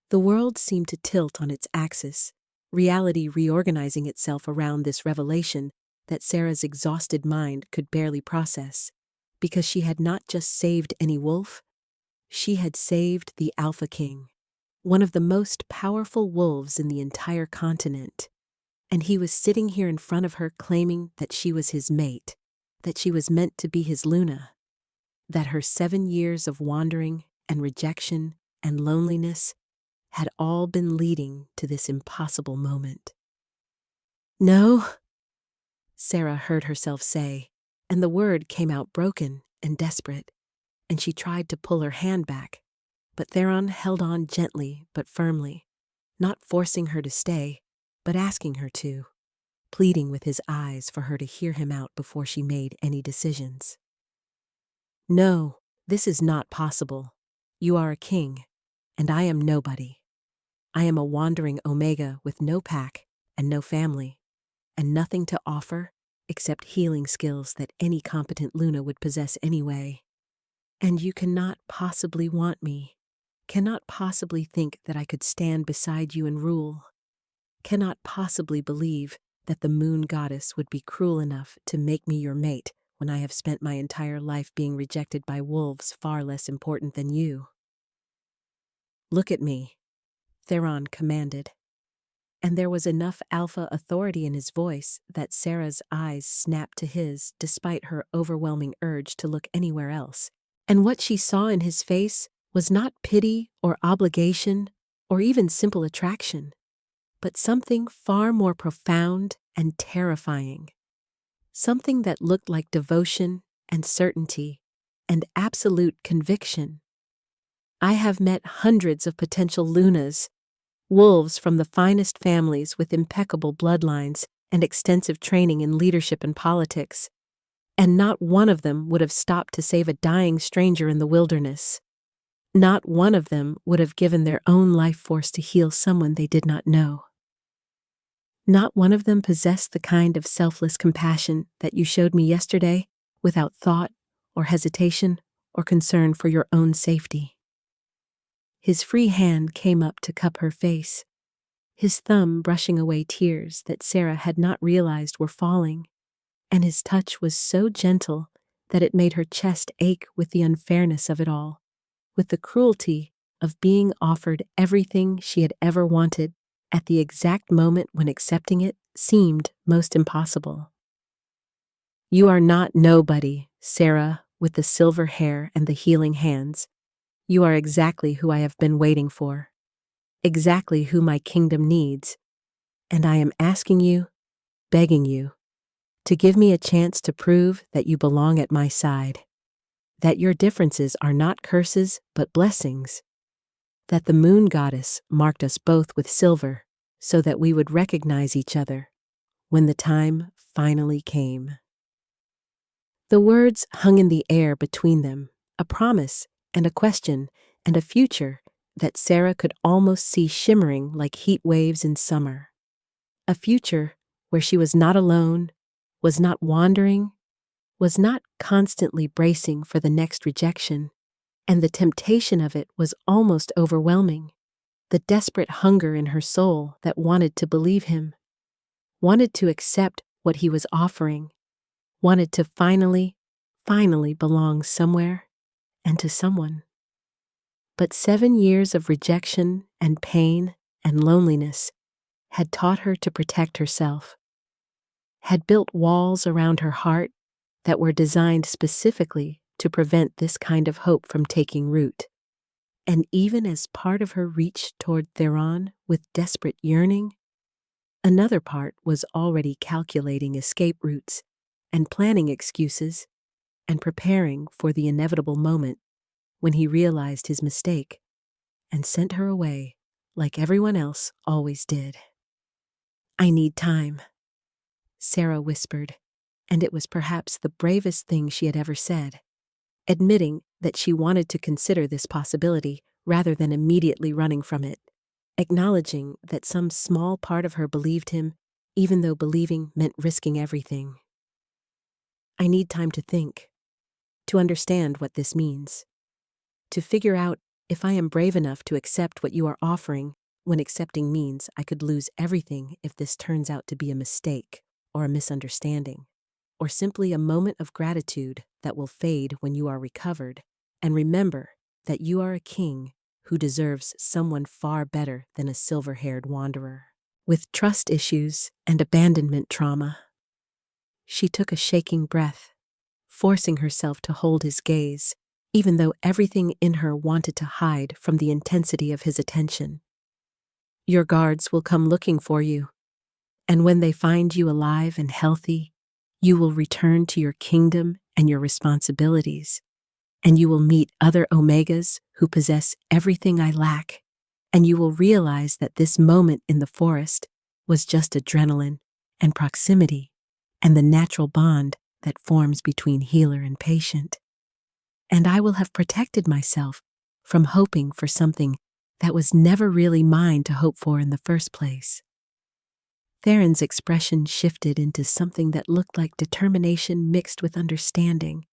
The world seemed to tilt on its axis, reality reorganizing itself around this revelation that Sarah's exhausted mind could barely process, because she had not just saved any wolf, she had saved the Alpha King, one of the most powerful wolves in the entire continent. And he was sitting here in front of her claiming that she was his mate, that she was meant to be his Luna, that her 7 years of wandering and rejection and loneliness had all been leading to this impossible moment. No, Sarah heard herself say, and the word came out broken and desperate, and she tried to pull her hand back, but Theron held on gently but firmly, not forcing her to stay, but asking her to, pleading with his eyes for her to hear him out before she made any decisions. No, this is not possible. You are a king, and I am nobody. I am a wandering Omega with no pack and no family, and nothing to offer except healing skills that any competent Luna would possess anyway. And you cannot possibly want me, cannot possibly think that I could stand beside you and rule, cannot possibly believe that the moon goddess would be cruel enough to make me your mate when I have spent my entire life being rejected by wolves far less important than you. Look at me, Theron commanded, and there was enough alpha authority in his voice that Sarah's eyes snapped to his despite her overwhelming urge to look anywhere else. And what she saw in his face was not pity or obligation or even simple attraction, but something far more profound and terrifying. Something that looked like devotion and certainty and absolute conviction. I have met hundreds of potential Lunas, wolves from the finest families with impeccable bloodlines and extensive training in leadership and politics, and not one of them would have stopped to save a dying stranger in the wilderness. Not one of them would have given their own life force to heal someone they did not know. Not one of them possessed the kind of selfless compassion that you showed me yesterday without thought or hesitation or concern for your own safety. His free hand came up to cup her face, his thumb brushing away tears that Sarah had not realized were falling, and his touch was so gentle that it made her chest ache with the unfairness of it all, with the cruelty of being offered everything she had ever wanted at the exact moment when accepting it seemed most impossible. You are not nobody, Sarah, with the silver hair and the healing hands. You are exactly who I have been waiting for, exactly who my kingdom needs, and I am asking you, begging you, to give me a chance to prove that you belong at my side, that your differences are not curses but blessings, that the moon goddess marked us both with silver so that we would recognize each other when the time finally came. The words hung in the air between them, a promise and a question and a future that Sarah could almost see shimmering like heat waves in summer. A future where she was not alone, was not wandering, was not constantly bracing for the next rejection, and the temptation of it was almost overwhelming. The desperate hunger in her soul that wanted to believe him, wanted to accept what he was offering, wanted to finally belong somewhere and to someone. But 7 years of rejection and pain and loneliness had taught her to protect herself, had built walls around her heart that were designed specifically to prevent this kind of hope from taking root. And even as part of her reached toward Theron with desperate yearning, another part was already calculating escape routes and planning excuses and preparing for the inevitable moment when he realized his mistake and sent her away like everyone else always did. "I need time," Sarah whispered, and it was perhaps the bravest thing she had ever said, admitting that she wanted to consider this possibility rather than immediately running from it, acknowledging that some small part of her believed him, even though believing meant risking everything. "I need time to think, to understand what this means, to figure out if I am brave enough to accept what you are offering when accepting means I could lose everything if this turns out to be a mistake or a misunderstanding, or simply a moment of gratitude that will fade when you are recovered, and remember that you are a king who deserves someone far better than a silver-haired wanderer with trust issues and abandonment trauma." She took a shaking breath, forcing herself to hold his gaze, even though everything in her wanted to hide from the intensity of his attention. "Your guards will come looking for you, and when they find you alive and healthy, you will return to your kingdom and your responsibilities, and you will meet other Omegas who possess everything I lack, and you will realize that this moment in the forest was just adrenaline and proximity and the natural bond that forms between healer and patient. And I will have protected myself from hoping for something that was never really mine to hope for in the first place." Theron's expression shifted into something that looked like determination mixed with understanding,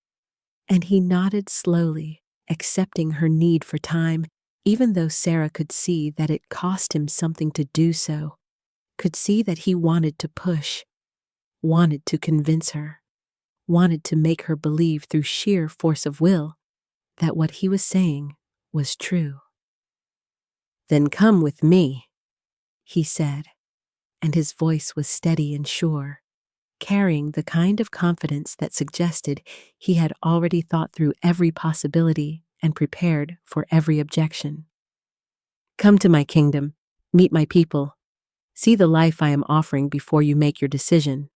and he nodded slowly, accepting her need for time, even though Sarah could see that it cost him something to do so, could see that he wanted to push, wanted to convince her, wanted to make her believe through sheer force of will that what he was saying was true. "Then come with me," he said, and his voice was steady and sure, carrying the kind of confidence that suggested he had already thought through every possibility and prepared for every objection. "Come to my kingdom, meet my people, see the life I am offering before you make your decision,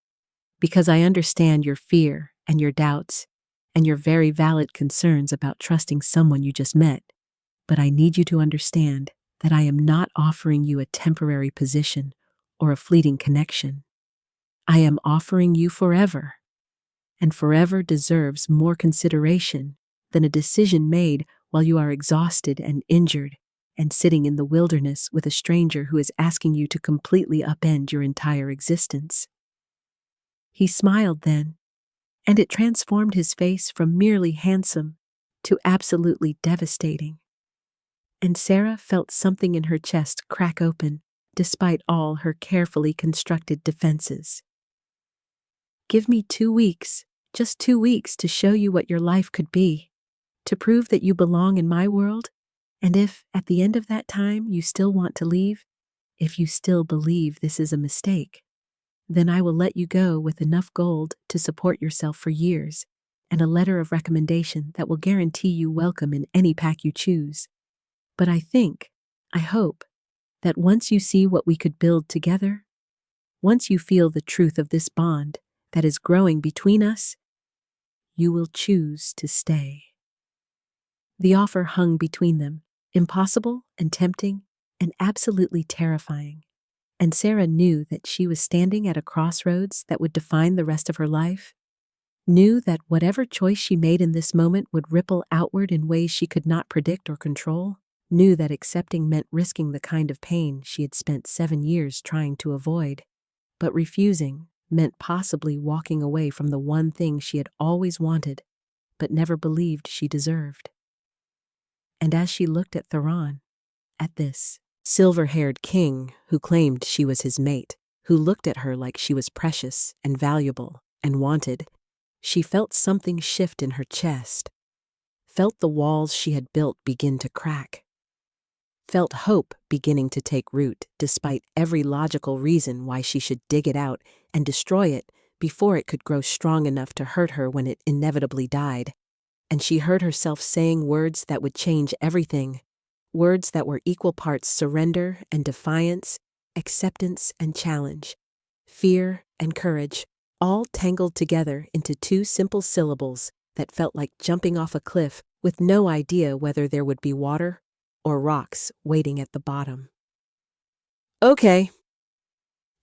because I understand your fear and your doubts and your very valid concerns about trusting someone you just met, but I need you to understand that I am not offering you a temporary position or a fleeting connection. I am offering you forever, and forever deserves more consideration than a decision made while you are exhausted and injured and sitting in the wilderness with a stranger who is asking you to completely upend your entire existence." He smiled then, and it transformed his face from merely handsome to absolutely devastating. And Sarah felt something in her chest crack open, despite all her carefully constructed defenses. "Give me 2 weeks, just 2 weeks to show you what your life could be, to prove that you belong in my world, and if, at the end of that time, you still want to leave, if you still believe this is a mistake, then I will let you go with enough gold to support yourself for years, and a letter of recommendation that will guarantee you welcome in any pack you choose. But I hope, that once you see what we could build together, once you feel the truth of this bond that is growing between us, you will choose to stay." The offer hung between them, impossible and tempting and absolutely terrifying, and Sarah knew that she was standing at a crossroads that would define the rest of her life, knew that whatever choice she made in this moment would ripple outward in ways she could not predict or control, knew that accepting meant risking the kind of pain she had spent 7 years trying to avoid, but refusing meant possibly walking away from the one thing she had always wanted but never believed she deserved. And as she looked at Theron, at this silver-haired king who claimed she was his mate, who looked at her like she was precious and valuable and wanted, she felt something shift in her chest, felt the walls she had built begin to crack, felt hope beginning to take root despite every logical reason why she should dig it out and destroy it before it could grow strong enough to hurt her when it inevitably died. and she heard herself saying words that would change everything, words that were equal parts surrender and defiance, acceptance and challenge, fear and courage, all tangled together into two simple syllables that felt like jumping off a cliff with no idea whether there would be water or rocks waiting at the bottom. Okay.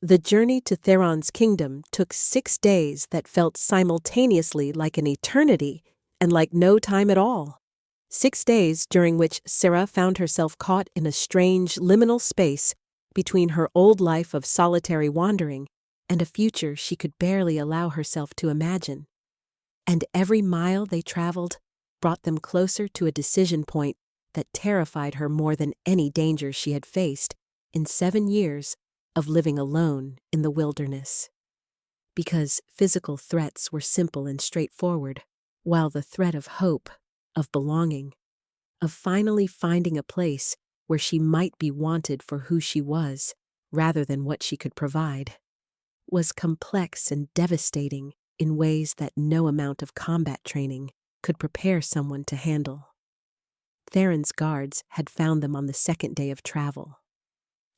The journey to Theron's kingdom took 6 days that felt simultaneously like an eternity and like no time at all. 6 days during which Sarah found herself caught in a strange liminal space between her old life of solitary wandering and a future she could barely allow herself to imagine. And every mile they traveled brought them closer to a decision point that terrified her more than any danger she had faced in 7 years of living alone in the wilderness. Because physical threats were simple and straightforward, while the threat of hope, of belonging, of finally finding a place where she might be wanted for who she was, rather than what she could provide, was complex and devastating in ways that no amount of combat training could prepare someone to handle. Theron's guards had found them on the 2nd day of travel.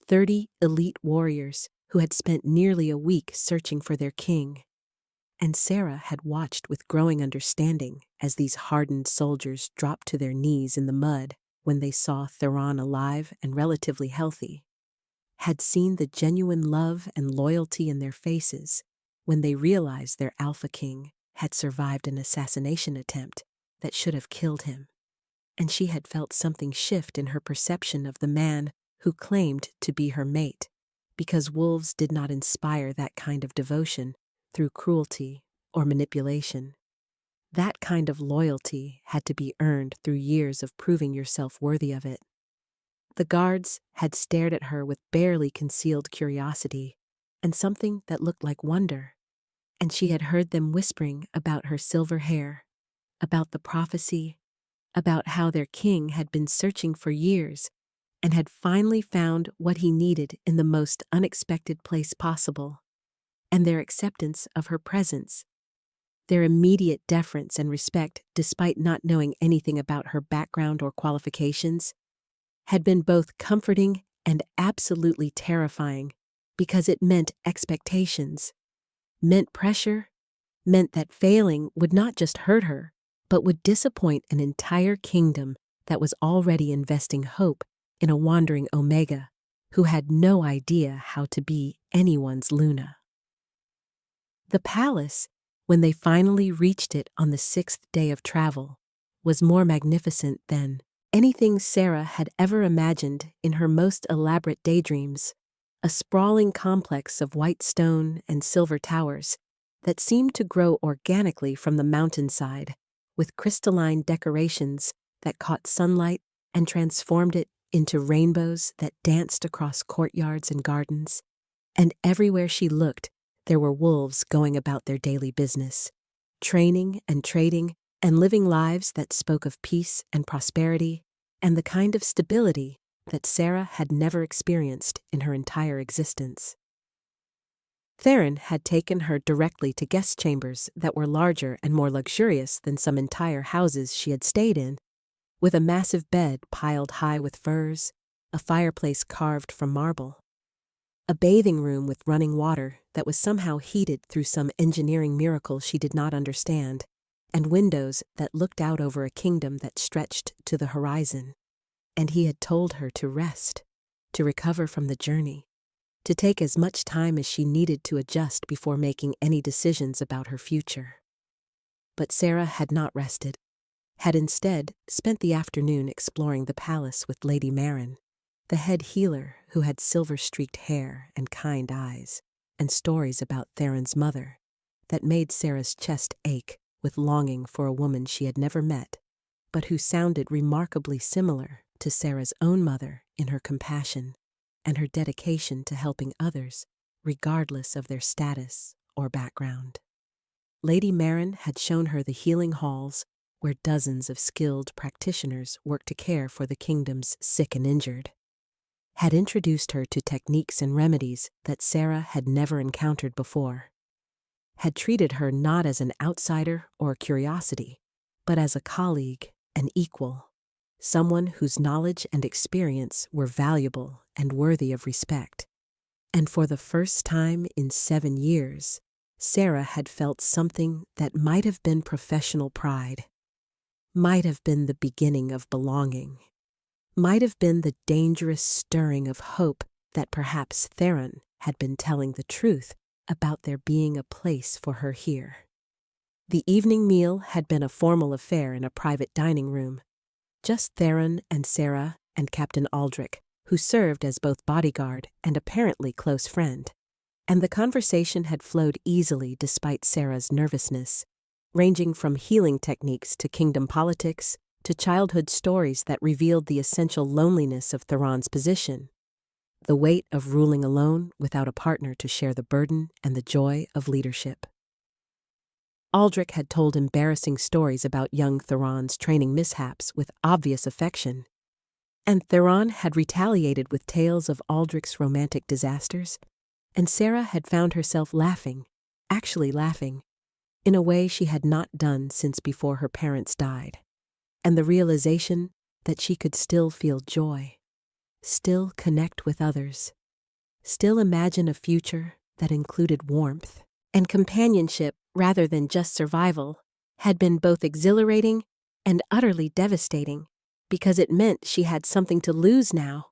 30 elite warriors who had spent nearly a week searching for their king. And Sarah had watched with growing understanding as these hardened soldiers dropped to their knees in the mud when they saw Theron alive and relatively healthy, had seen the genuine love and loyalty in their faces when they realized their Alpha King had survived an assassination attempt that should have killed him, and she had felt something shift in her perception of the man who claimed to be her mate, because wolves did not inspire that kind of devotion through cruelty or manipulation. That kind of loyalty had to be earned through years of proving yourself worthy of it. The guards had stared at her with barely concealed curiosity and something that looked like wonder, and she had heard them whispering about her silver hair, about the prophecy, about how their king had been searching for years and had finally found what he needed in the most unexpected place possible, and their acceptance of her presence, their immediate deference and respect despite not knowing anything about her background or qualifications, had been both comforting and absolutely terrifying because it meant expectations, meant pressure, meant that failing would not just hurt her, but would disappoint an entire kingdom that was already investing hope in a wandering Omega who had no idea how to be anyone's Luna. The palace, when they finally reached it on the 6th day of travel, was more magnificent than anything Sarah had ever imagined in her most elaborate daydreams, a sprawling complex of white stone and silver towers that seemed to grow organically from the mountainside, with crystalline decorations that caught sunlight and transformed it into rainbows that danced across courtyards and gardens. And everywhere she looked, there were wolves going about their daily business, training and trading and living lives that spoke of peace and prosperity and the kind of stability that Sarah had never experienced in her entire existence. Theron had taken her directly to guest chambers that were larger and more luxurious than some entire houses she had stayed in, with a massive bed piled high with furs, a fireplace carved from marble, a bathing room with running water that was somehow heated through some engineering miracle she did not understand, and windows that looked out over a kingdom that stretched to the horizon. And he had told her to rest, to recover from the journey, to take as much time as she needed to adjust before making any decisions about her future. But Sarah had not rested, had instead spent the afternoon exploring the palace with Lady Marin, the head healer who had silver-streaked hair and kind eyes, and stories about Theron's mother that made Sarah's chest ache with longing for a woman she had never met, but who sounded remarkably similar to Sarah's own mother in her compassion and her dedication to helping others, regardless of their status or background. Lady Marin had shown her the healing halls where dozens of skilled practitioners worked to care for the kingdom's sick and injured, had introduced her to techniques and remedies that Sarah had never encountered before, had treated her not as an outsider or a curiosity, but as a colleague, an equal, someone whose knowledge and experience were valuable and worthy of respect. And for the first time in 7 years, Sarah had felt something that might have been professional pride, might have been the beginning of belonging, might have been the dangerous stirring of hope that perhaps Theron had been telling the truth about there being a place for her here. The evening meal had been a formal affair in a private dining room. Just Theron and Sarah and Captain Aldrich, who served as both bodyguard and apparently close friend. And the conversation had flowed easily despite Sarah's nervousness, ranging from healing techniques to kingdom politics to childhood stories that revealed the essential loneliness of Theron's position, the weight of ruling alone without a partner to share the burden and the joy of leadership. Aldrich had told embarrassing stories about young Theron's training mishaps with obvious affection, and Theron had retaliated with tales of Aldrich's romantic disasters, and Sarah had found herself laughing, actually laughing, in a way she had not done since before her parents died, and the realization that she could still feel joy, still connect with others, still imagine a future that included warmth and companionship rather than just survival, had been both exhilarating and utterly devastating, because it meant she had something to lose now,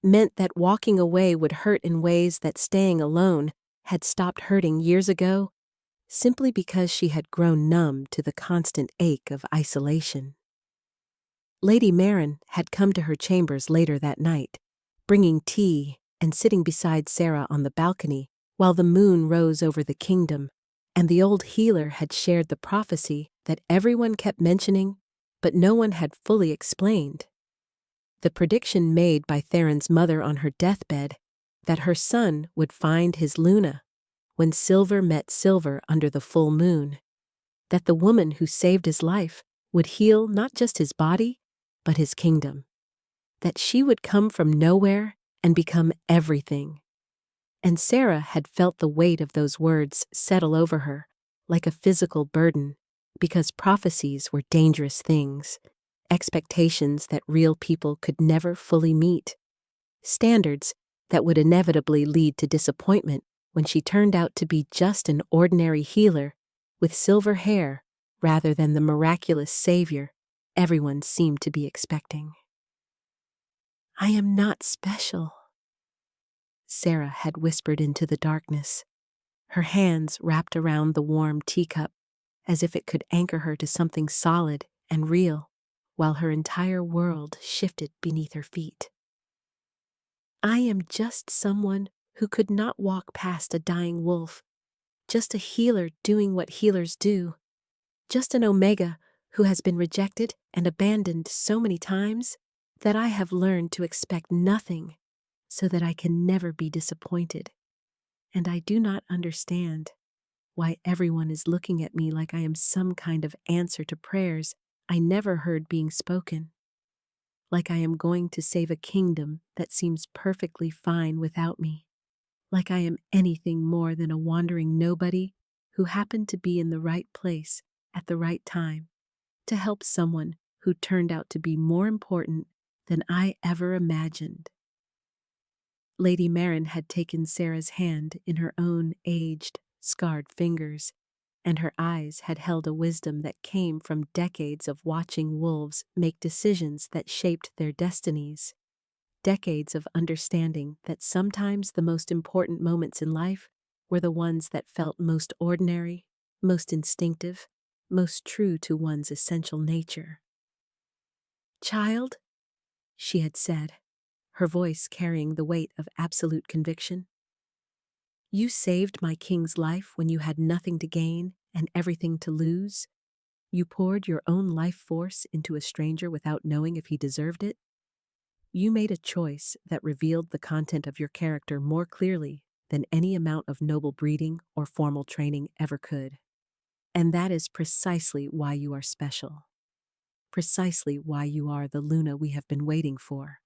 meant that walking away would hurt in ways that staying alone had stopped hurting years ago, simply because she had grown numb to the constant ache of isolation. Lady Maren had come to her chambers later that night, bringing tea and sitting beside Sarah on the balcony while the moon rose over the kingdom, and the old healer had shared the prophecy that everyone kept mentioning, but no one had fully explained. The prediction made by Theron's mother on her deathbed that her son would find his Luna when silver met silver under the full moon, that the woman who saved his life would heal not just his body, but his kingdom, that she would come from nowhere and become everything. And Sarah had felt the weight of those words settle over her like a physical burden, because prophecies were dangerous things, expectations that real people could never fully meet, standards that would inevitably lead to disappointment when she turned out to be just an ordinary healer with silver hair rather than the miraculous savior everyone seemed to be expecting. "I am not special," Sarah had whispered into the darkness, her hands wrapped around the warm teacup as if it could anchor her to something solid and real, while her entire world shifted beneath her feet. "I am just someone who could not walk past a dying wolf, just a healer doing what healers do, just an Omega who has been rejected and abandoned so many times that I have learned to expect nothing so that I can never be disappointed. And I do not understand why everyone is looking at me like I am some kind of answer to prayers I never heard being spoken, like I am going to save a kingdom that seems perfectly fine without me, like I am anything more than a wandering nobody who happened to be in the right place at the right time to help someone who turned out to be more important than I ever imagined." Lady Maren had taken Sarah's hand in her own aged, scarred fingers, and her eyes had held a wisdom that came from decades of watching wolves make decisions that shaped their destinies, decades of understanding that sometimes the most important moments in life were the ones that felt most ordinary, most instinctive, most true to one's essential nature. "Child," she had said, her voice carrying the weight of absolute conviction, "you saved my king's life when you had nothing to gain and everything to lose. You poured your own life force into a stranger without knowing if he deserved it. You made a choice that revealed the content of your character more clearly than any amount of noble breeding or formal training ever could. And that is precisely why you are special. Precisely why you are the Luna we have been waiting for.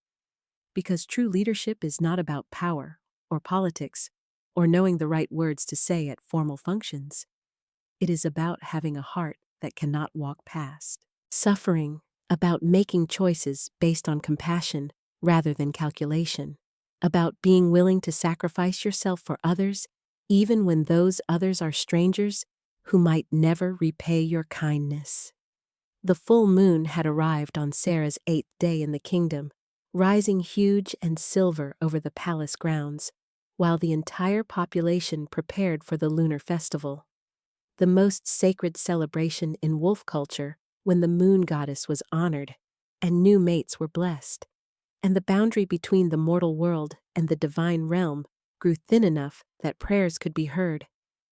Because true leadership is not about power or politics or knowing the right words to say at formal functions. It is about having a heart that cannot walk past. Suffering, about making choices based on compassion rather than calculation, about being willing to sacrifice yourself for others, even when those others are strangers who might never repay your kindness. The full moon had arrived on Sarah's 8th day in the kingdom, rising huge and silver over the palace grounds, while the entire population prepared for the lunar festival, the most sacred celebration in wolf culture, when the moon goddess was honored and new mates were blessed, and the boundary between the mortal world and the divine realm grew thin enough that prayers could be heard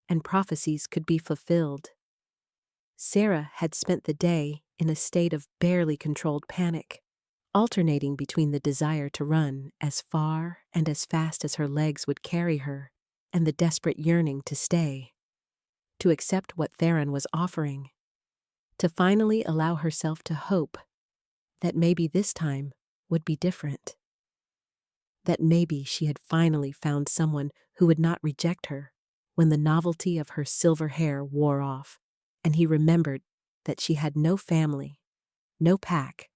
and prophecies could be fulfilled. Sarah had spent the day in a state of barely controlled panic, alternating between the desire to run as far and as fast as her legs would carry her and the desperate yearning to stay, to accept what Theron was offering, to finally allow herself to hope that maybe this time would be different, that maybe she had finally found someone who would not reject her when the novelty of her silver hair wore off and he remembered that she had no family, no pack,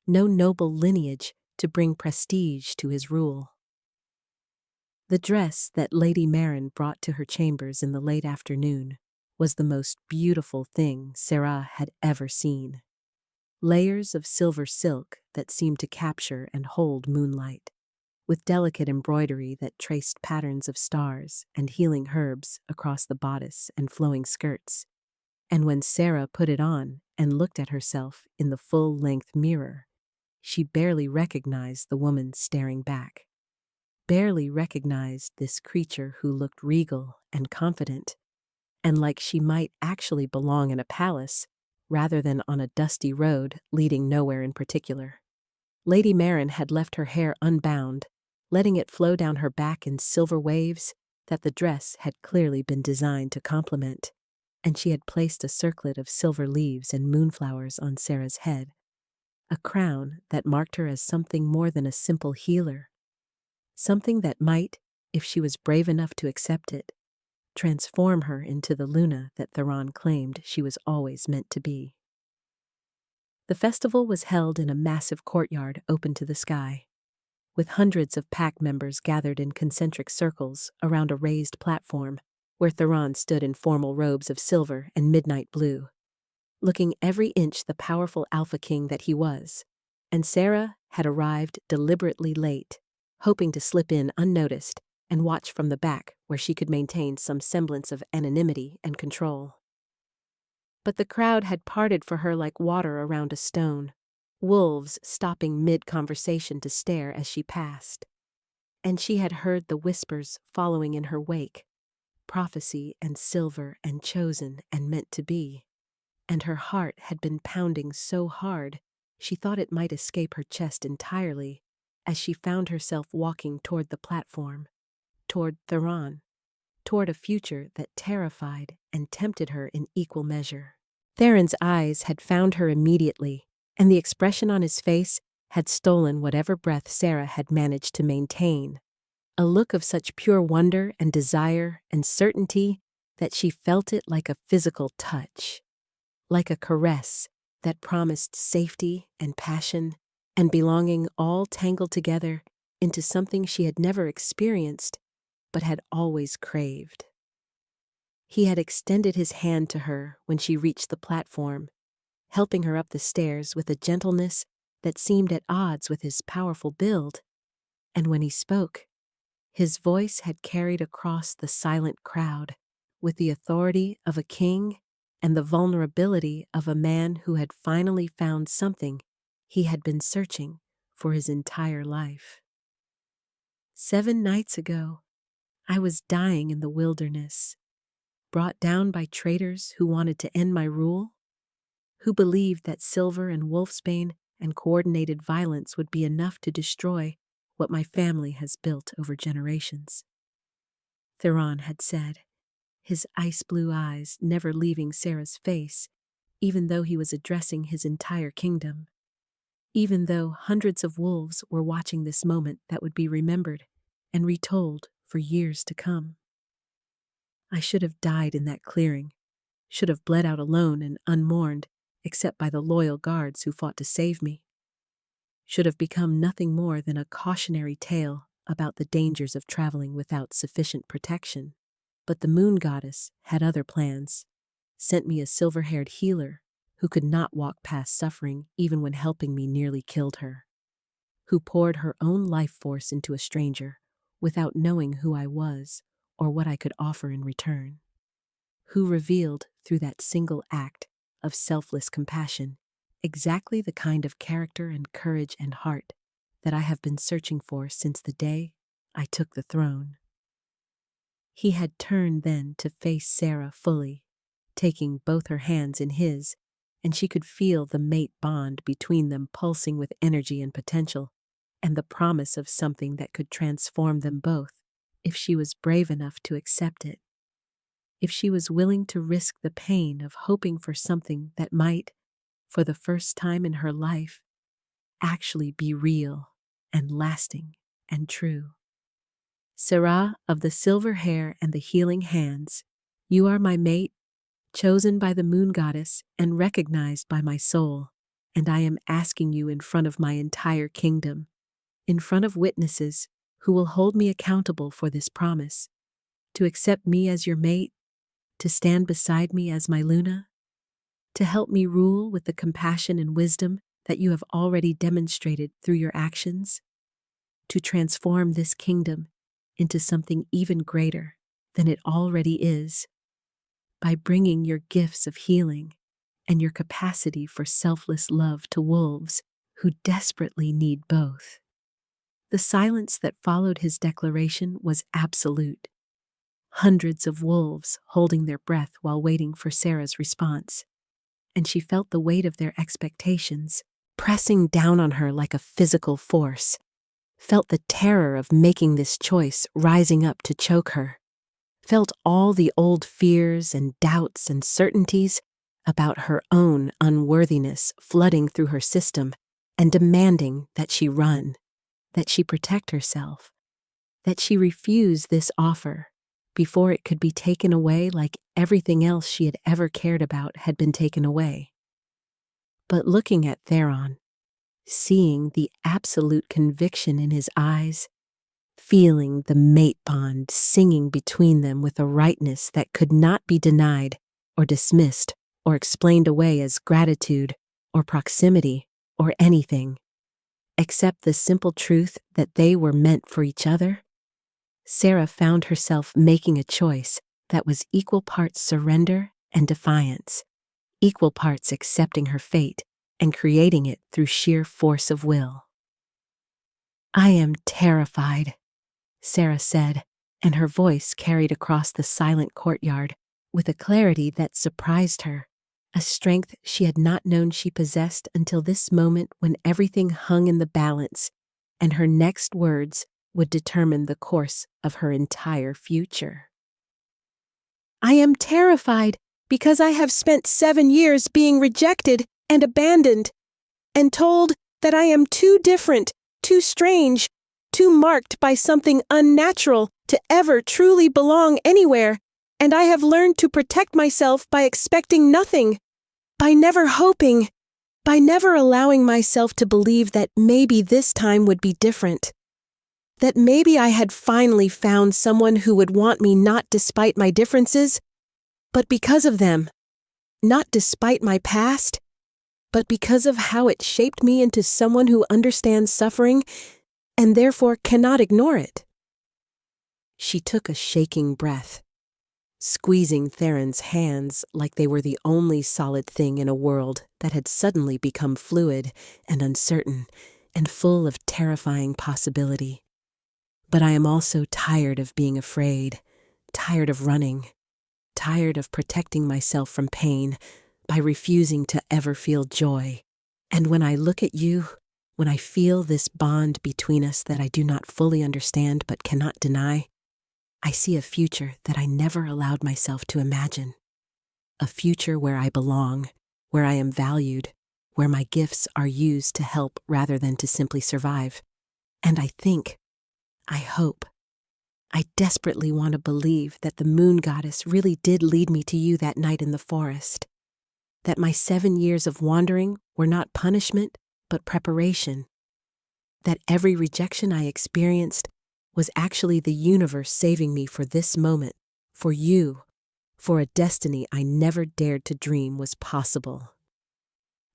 no noble lineage to bring prestige to his rule. The dress that Lady Marin brought to her chambers in the late afternoon was the most beautiful thing Sarah had ever seen. Layers of silver silk that seemed to capture and hold moonlight, with delicate embroidery that traced patterns of stars and healing herbs across the bodice and flowing skirts. And when Sarah put it on and looked at herself in the full-length mirror, she barely recognized the woman staring back, barely recognized this creature who looked regal and confident, and like she might actually belong in a palace rather than on a dusty road leading nowhere in particular. Lady Marin had left her hair unbound, letting it flow down her back in silver waves that the dress had clearly been designed to complement, and she had placed a circlet of silver leaves and moonflowers on Sarah's head, a crown that marked her as something more than a simple healer, something that might, if she was brave enough to accept it, transform her into the Luna that Theron claimed she was always meant to be. The festival was held in a massive courtyard open to the sky, with hundreds of pack members gathered in concentric circles around a raised platform where Theron stood in formal robes of silver and midnight blue, looking every inch the powerful Alpha King that he was, and Sarah had arrived deliberately late, hoping to slip in unnoticed and watch from the back where she could maintain some semblance of anonymity and control. But the crowd had parted for her like water around a stone, wolves stopping mid-conversation to stare as she passed. And she had heard the whispers following in her wake, prophecy and silver and chosen and meant to be. And her heart had been pounding so hard she thought it might escape her chest entirely as she found herself walking toward the platform, toward Theron, toward a future that terrified and tempted her in equal measure. Theron's eyes had found her immediately, and the expression on his face had stolen whatever breath Sarah had managed to maintain, a look of such pure wonder and desire and certainty that she felt it like a physical touch, like a caress that promised safety and passion and belonging all tangled together into something she had never experienced but had always craved. He had extended his hand to her when she reached the platform, helping her up the stairs with a gentleness that seemed at odds with his powerful build, and when he spoke, his voice had carried across the silent crowd with the authority of a king and the vulnerability of a man who had finally found something he had been searching for his entire life. 7 nights ago, I was dying in the wilderness, brought down by traitors who wanted to end my rule, who believed that silver and wolfsbane and coordinated violence would be enough to destroy what my family has built over generations. Theron had said, his ice-blue eyes never leaving Sarah's face, even though he was addressing his entire kingdom, even though hundreds of wolves were watching this moment that would be remembered and retold for years to come. I should have died in that clearing, should have bled out alone and unmourned, except by the loyal guards who fought to save me. Should have become nothing more than a cautionary tale about the dangers of traveling without sufficient protection. But the moon goddess had other plans, sent me a silver-haired healer who could not walk past suffering even when helping me nearly killed her, who poured her own life force into a stranger without knowing who I was or what I could offer in return, who revealed through that single act of selfless compassion exactly the kind of character and courage and heart that I have been searching for since the day I took the throne. He had turned then to face Sarah fully, taking both her hands in his, and she could feel the mate bond between them pulsing with energy and potential, and the promise of something that could transform them both if she was brave enough to accept it, if she was willing to risk the pain of hoping for something that might, for the first time in her life, actually be real and lasting and true. Sarah of the silver hair and the healing hands, you are my mate, chosen by the moon goddess and recognized by my soul, and I am asking you in front of my entire kingdom, in front of witnesses who will hold me accountable for this promise, to accept me as your mate, to stand beside me as my Luna, to help me rule with the compassion and wisdom that you have already demonstrated through your actions, to transform this kingdom into something even greater than it already is, by bringing your gifts of healing and your capacity for selfless love to wolves who desperately need both. The silence that followed his declaration was absolute. Hundreds of wolves holding their breath while waiting for Sarah's response, and she felt the weight of their expectations pressing down on her like a physical force, felt the terror of making this choice rising up to choke her, felt all the old fears and doubts and certainties about her own unworthiness flooding through her system and demanding that she run, that she protect herself, that she refuse this offer before it could be taken away like everything else she had ever cared about had been taken away. But looking at Theron, seeing the absolute conviction in his eyes, feeling the mate bond singing between them with a rightness that could not be denied or dismissed or explained away as gratitude or proximity or anything, except the simple truth that they were meant for each other, Sarah found herself making a choice that was equal parts surrender and defiance, equal parts accepting her fate and creating it through sheer force of will. I am terrified, Sarah said, and her voice carried across the silent courtyard with a clarity that surprised her, a strength she had not known she possessed until this moment when everything hung in the balance and her next words would determine the course of her entire future. I am terrified because I have spent 7 years being rejected and abandoned, and told that I am too different, too strange, too marked by something unnatural to ever truly belong anywhere, and I have learned to protect myself by expecting nothing, by never hoping, by never allowing myself to believe that maybe this time would be different, that maybe I had finally found someone who would want me not despite my differences, but because of them, not despite my past, but because of how it shaped me into someone who understands suffering and therefore cannot ignore it. She took a shaking breath, squeezing Theron's hands like they were the only solid thing in a world that had suddenly become fluid and uncertain and full of terrifying possibility. But I am also tired of being afraid, tired of running, tired of protecting myself from pain by refusing to ever feel joy. And when I look at you, when I feel this bond between us that I do not fully understand but cannot deny, I see a future that I never allowed myself to imagine. A future where I belong, where I am valued, where my gifts are used to help rather than to simply survive. And I think, I hope, I desperately want to believe that the moon goddess really did lead me to you that night in the forest, that my 7 years of wandering were not punishment, but preparation, that every rejection I experienced was actually the universe saving me for this moment, for you, for a destiny I never dared to dream was possible.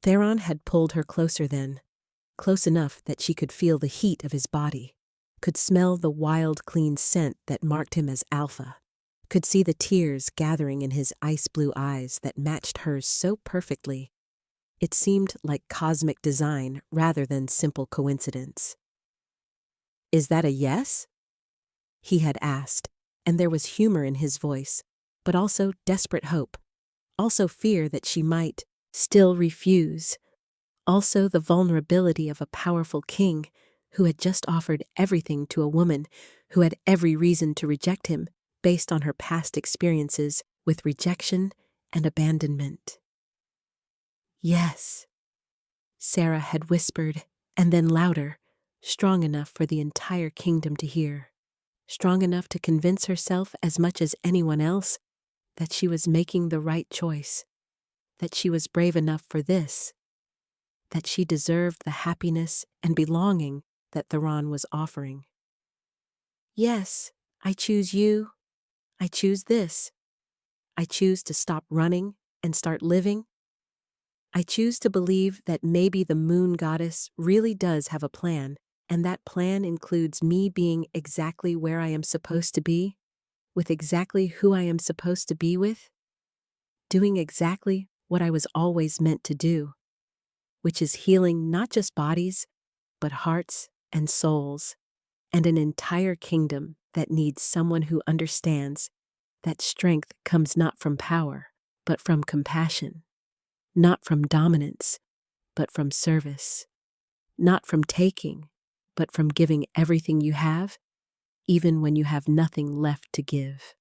Theron had pulled her closer then, close enough that she could feel the heat of his body, could smell the wild, clean scent that marked him as alpha, could see the tears gathering in his ice-blue eyes that matched hers so perfectly. It seemed like cosmic design rather than simple coincidence. "Is that a yes?" he had asked, and there was humor in his voice, but also desperate hope, also fear that she might still refuse, also the vulnerability of a powerful king who had just offered everything to a woman who had every reason to reject him based on her past experiences with rejection and abandonment. "Yes," Sarah had whispered, and then louder, strong enough for the entire kingdom to hear, strong enough to convince herself as much as anyone else that she was making the right choice, that she was brave enough for this, that she deserved the happiness and belonging that Theron was offering. "Yes, I choose you. I choose this. I choose to stop running and start living. I choose to believe that maybe the moon goddess really does have a plan, and that plan includes me being exactly where I am supposed to be, with exactly who I am supposed to be with, doing exactly what I was always meant to do, which is healing not just bodies, but hearts and souls, and an entire kingdom that needs someone who understands that strength comes not from power, but from compassion, not from dominance, but from service, not from taking, but from giving everything you have, even when you have nothing left to give."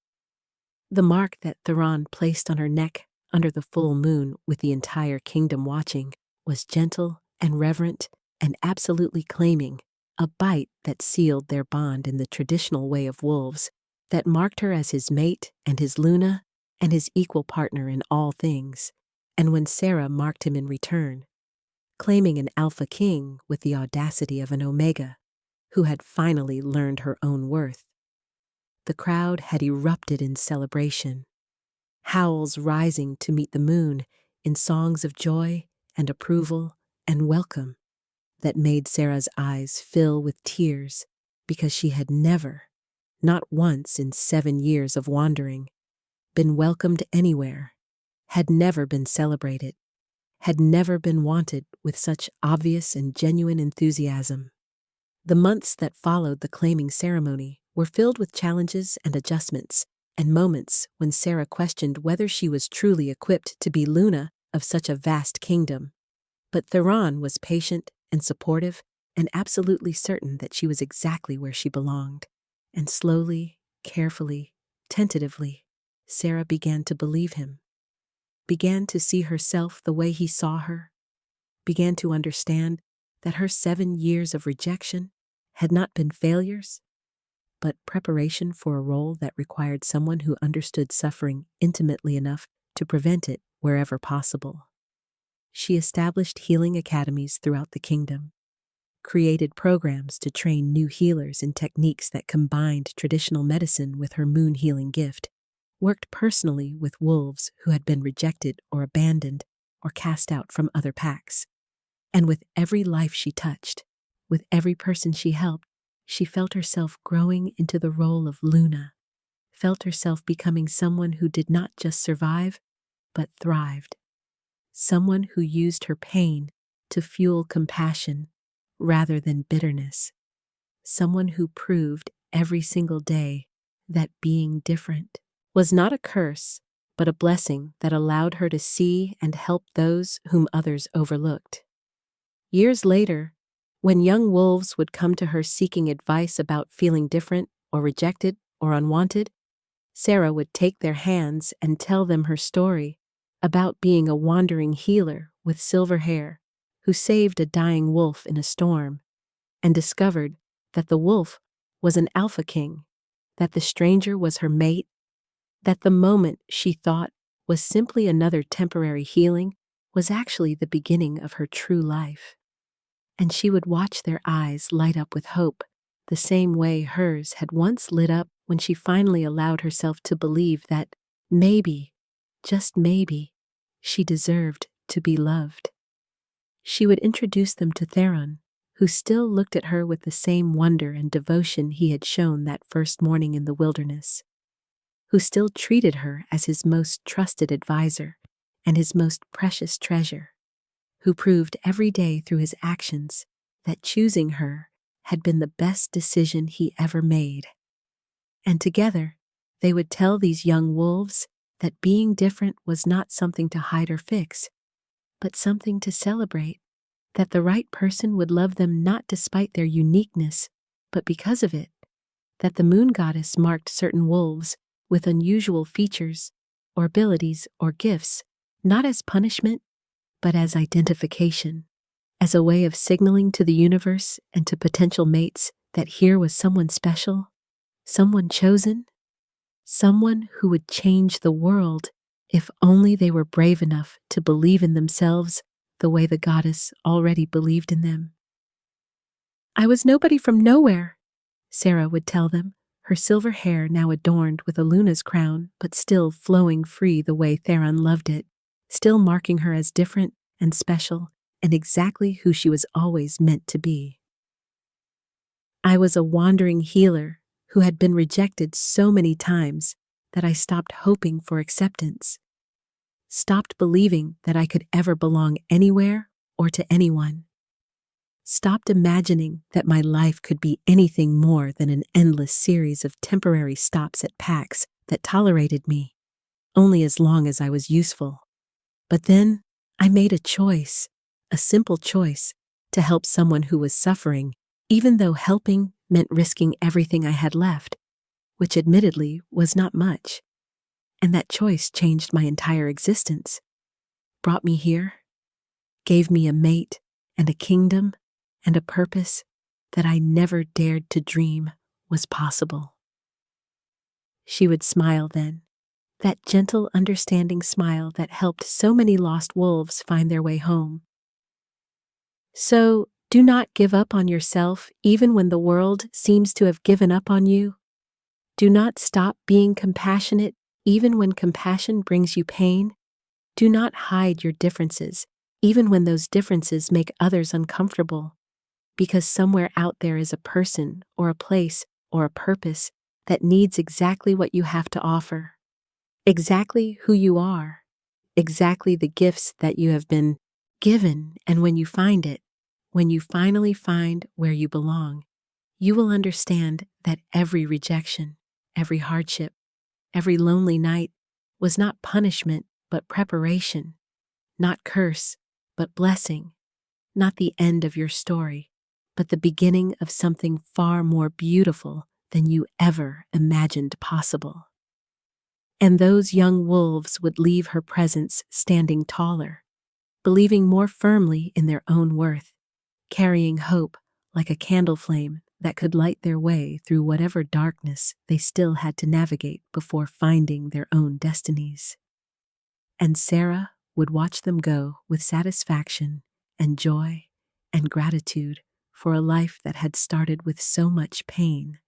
The mark that Theron placed on her neck under the full moon with the entire kingdom watching was gentle and reverent and absolutely claiming, a bite that sealed their bond in the traditional way of wolves, that marked her as his mate and his Luna and his equal partner in all things. And when Sarah marked him in return, claiming an alpha king with the audacity of an omega, who had finally learned her own worth, the crowd had erupted in celebration, howls rising to meet the moon in songs of joy and approval and welcome that made Sarah's eyes fill with tears because she had never, not once in 7 years of wandering, been welcomed anywhere, had never been celebrated, had never been wanted with such obvious and genuine enthusiasm. The months that followed the claiming ceremony were filled with challenges and adjustments, and moments when Sarah questioned whether she was truly equipped to be Luna of such a vast kingdom. But Theron was patient and supportive and absolutely certain that she was exactly where she belonged. And slowly, carefully, tentatively, Sarah began to believe him, began to see herself the way he saw her, began to understand that her 7 years of rejection had not been failures, but preparation for a role that required someone who understood suffering intimately enough to prevent it wherever possible. She established healing academies throughout the kingdom, created programs to train new healers in techniques that combined traditional medicine with her moon healing gift, worked personally with wolves who had been rejected or abandoned or cast out from other packs. And with every life she touched, with every person she helped, she felt herself growing into the role of Luna, felt herself becoming someone who did not just survive, but thrived. Someone who used her pain to fuel compassion rather than bitterness. Someone who proved every single day that being different was not a curse, but a blessing that allowed her to see and help those whom others overlooked. Years later, when young wolves would come to her seeking advice about feeling different or rejected or unwanted, Sarah would take their hands and tell them her story about being a wandering healer with silver hair who saved a dying wolf in a storm and discovered that the wolf was an alpha king, that the stranger was her mate, that the moment she thought was simply another temporary healing was actually the beginning of her true life. And she would watch their eyes light up with hope, the same way hers had once lit up when she finally allowed herself to believe that maybe, just maybe, she deserved to be loved. She would introduce them to Theron, who still looked at her with the same wonder and devotion he had shown that first morning in the wilderness, who still treated her as his most trusted advisor and his most precious treasure, who proved every day through his actions that choosing her had been the best decision he ever made. And together, they would tell these young wolves that being different was not something to hide or fix, but something to celebrate, that the right person would love them not despite their uniqueness, but because of it, that the moon goddess marked certain wolves with unusual features or abilities or gifts, not as punishment, but as identification, as a way of signaling to the universe and to potential mates that here was someone special, someone chosen, someone who would change the world if only they were brave enough to believe in themselves the way the goddess already believed in them. "I was nobody from nowhere," Sarah would tell them, her silver hair now adorned with a Luna's crown, but still flowing free the way Theron loved it, still marking her as different and special and exactly who she was always meant to be. "I was a wandering healer who had been rejected so many times that I stopped hoping for acceptance, stopped believing that I could ever belong anywhere or to anyone, stopped imagining that my life could be anything more than an endless series of temporary stops at packs that tolerated me, only as long as I was useful. But then I made a choice, a simple choice, to help someone who was suffering, even though helping meant risking everything I had left, which admittedly was not much. And that choice changed my entire existence, brought me here, gave me a mate and a kingdom and a purpose that I never dared to dream was possible." She would smile then, that gentle, understanding smile that helped so many lost wolves find their way home. "So, do not give up on yourself even when the world seems to have given up on you. Do not stop being compassionate even when compassion brings you pain. Do not hide your differences even when those differences make others uncomfortable, because somewhere out there is a person or a place or a purpose that needs exactly what you have to offer, exactly who you are, exactly the gifts that you have been given. And when you find it, when you finally find where you belong, you will understand that every rejection, every hardship, every lonely night was not punishment but preparation, not curse but blessing, not the end of your story, but the beginning of something far more beautiful than you ever imagined possible. And those young wolves would leave her presence standing taller, believing more firmly in their own worth, carrying hope like a candle flame that could light their way through whatever darkness they still had to navigate before finding their own destinies. And Sarah would watch them go with satisfaction and joy and gratitude for a life that had started with so much pain,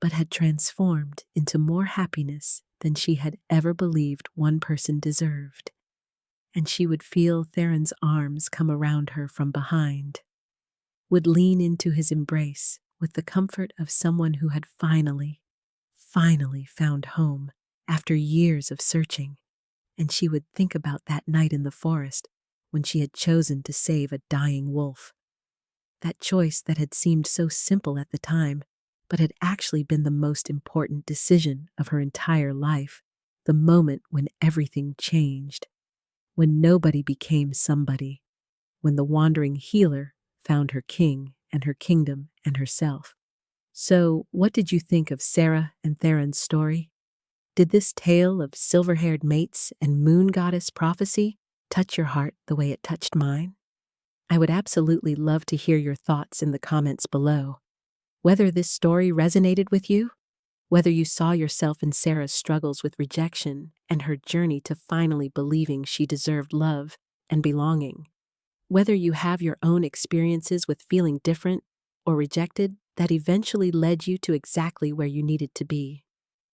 but had transformed into more happiness than she had ever believed one person deserved. And she would feel Theron's arms come around her from behind, would lean into his embrace with the comfort of someone who had finally found home after years of searching. And she would think about that night in the forest when she had chosen to save a dying wolf. That choice that had seemed so simple at the time, but had actually been the most important decision of her entire life, the moment when everything changed, when nobody became somebody, when the wandering healer found her king and her kingdom and herself. So, what did you think of Sarah and Theron's story? Did this tale of silver-haired mates and moon goddess prophecy touch your heart the way it touched mine? I would absolutely love to hear your thoughts in the comments below. Whether this story resonated with you, Whether you saw yourself in Sarah's struggles with rejection and her journey to finally believing she deserved love and belonging, whether you have your own experiences with feeling different or rejected that eventually led you to exactly where you needed to be.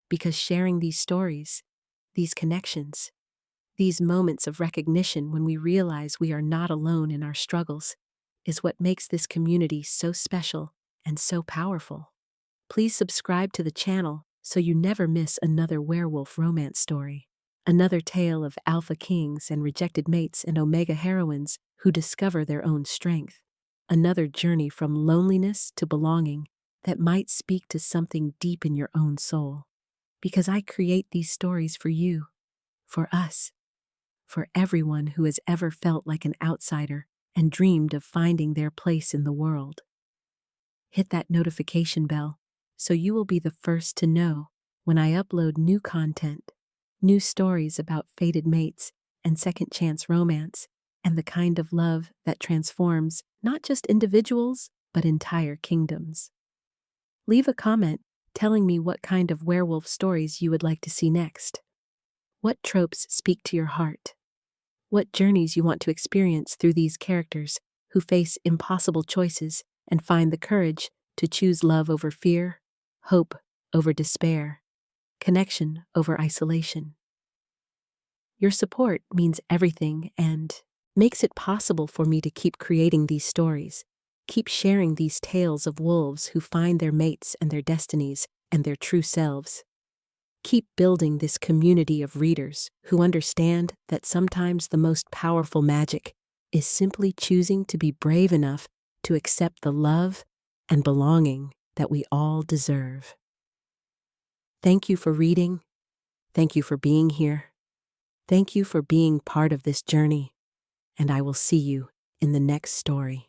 Because sharing these stories, these connections, these moments of recognition when we realize we are not alone in our struggles is what makes this community so special and so powerful. Please subscribe to the channel so you never miss another werewolf romance story, another tale of alpha kings and rejected mates and omega heroines who discover their own strength, another journey from loneliness to belonging that might speak to something deep in your own soul. Because I create these stories for you, for us, for everyone who has ever felt like an outsider and dreamed of finding their place in the world. Hit that notification bell so you will be the first to know when I upload new content, new stories about fated mates and second chance romance, and the kind of love that transforms not just individuals, but entire kingdoms. Leave a comment telling me what kind of werewolf stories you would like to see next. What tropes speak to your heart? What journeys you want to experience through these characters who face impossible choices and find the courage to choose love over fear, hope over despair, connection over isolation. Your support means everything and makes it possible for me to keep creating these stories, keep sharing these tales of wolves who find their mates and their destinies and their true selves. Keep building this community of readers who understand that sometimes the most powerful magic is simply choosing to be brave enough to accept the love and belonging that we all deserve. Thank you for reading. Thank you for being here. Thank you for being part of this journey. And I will see you in the next story.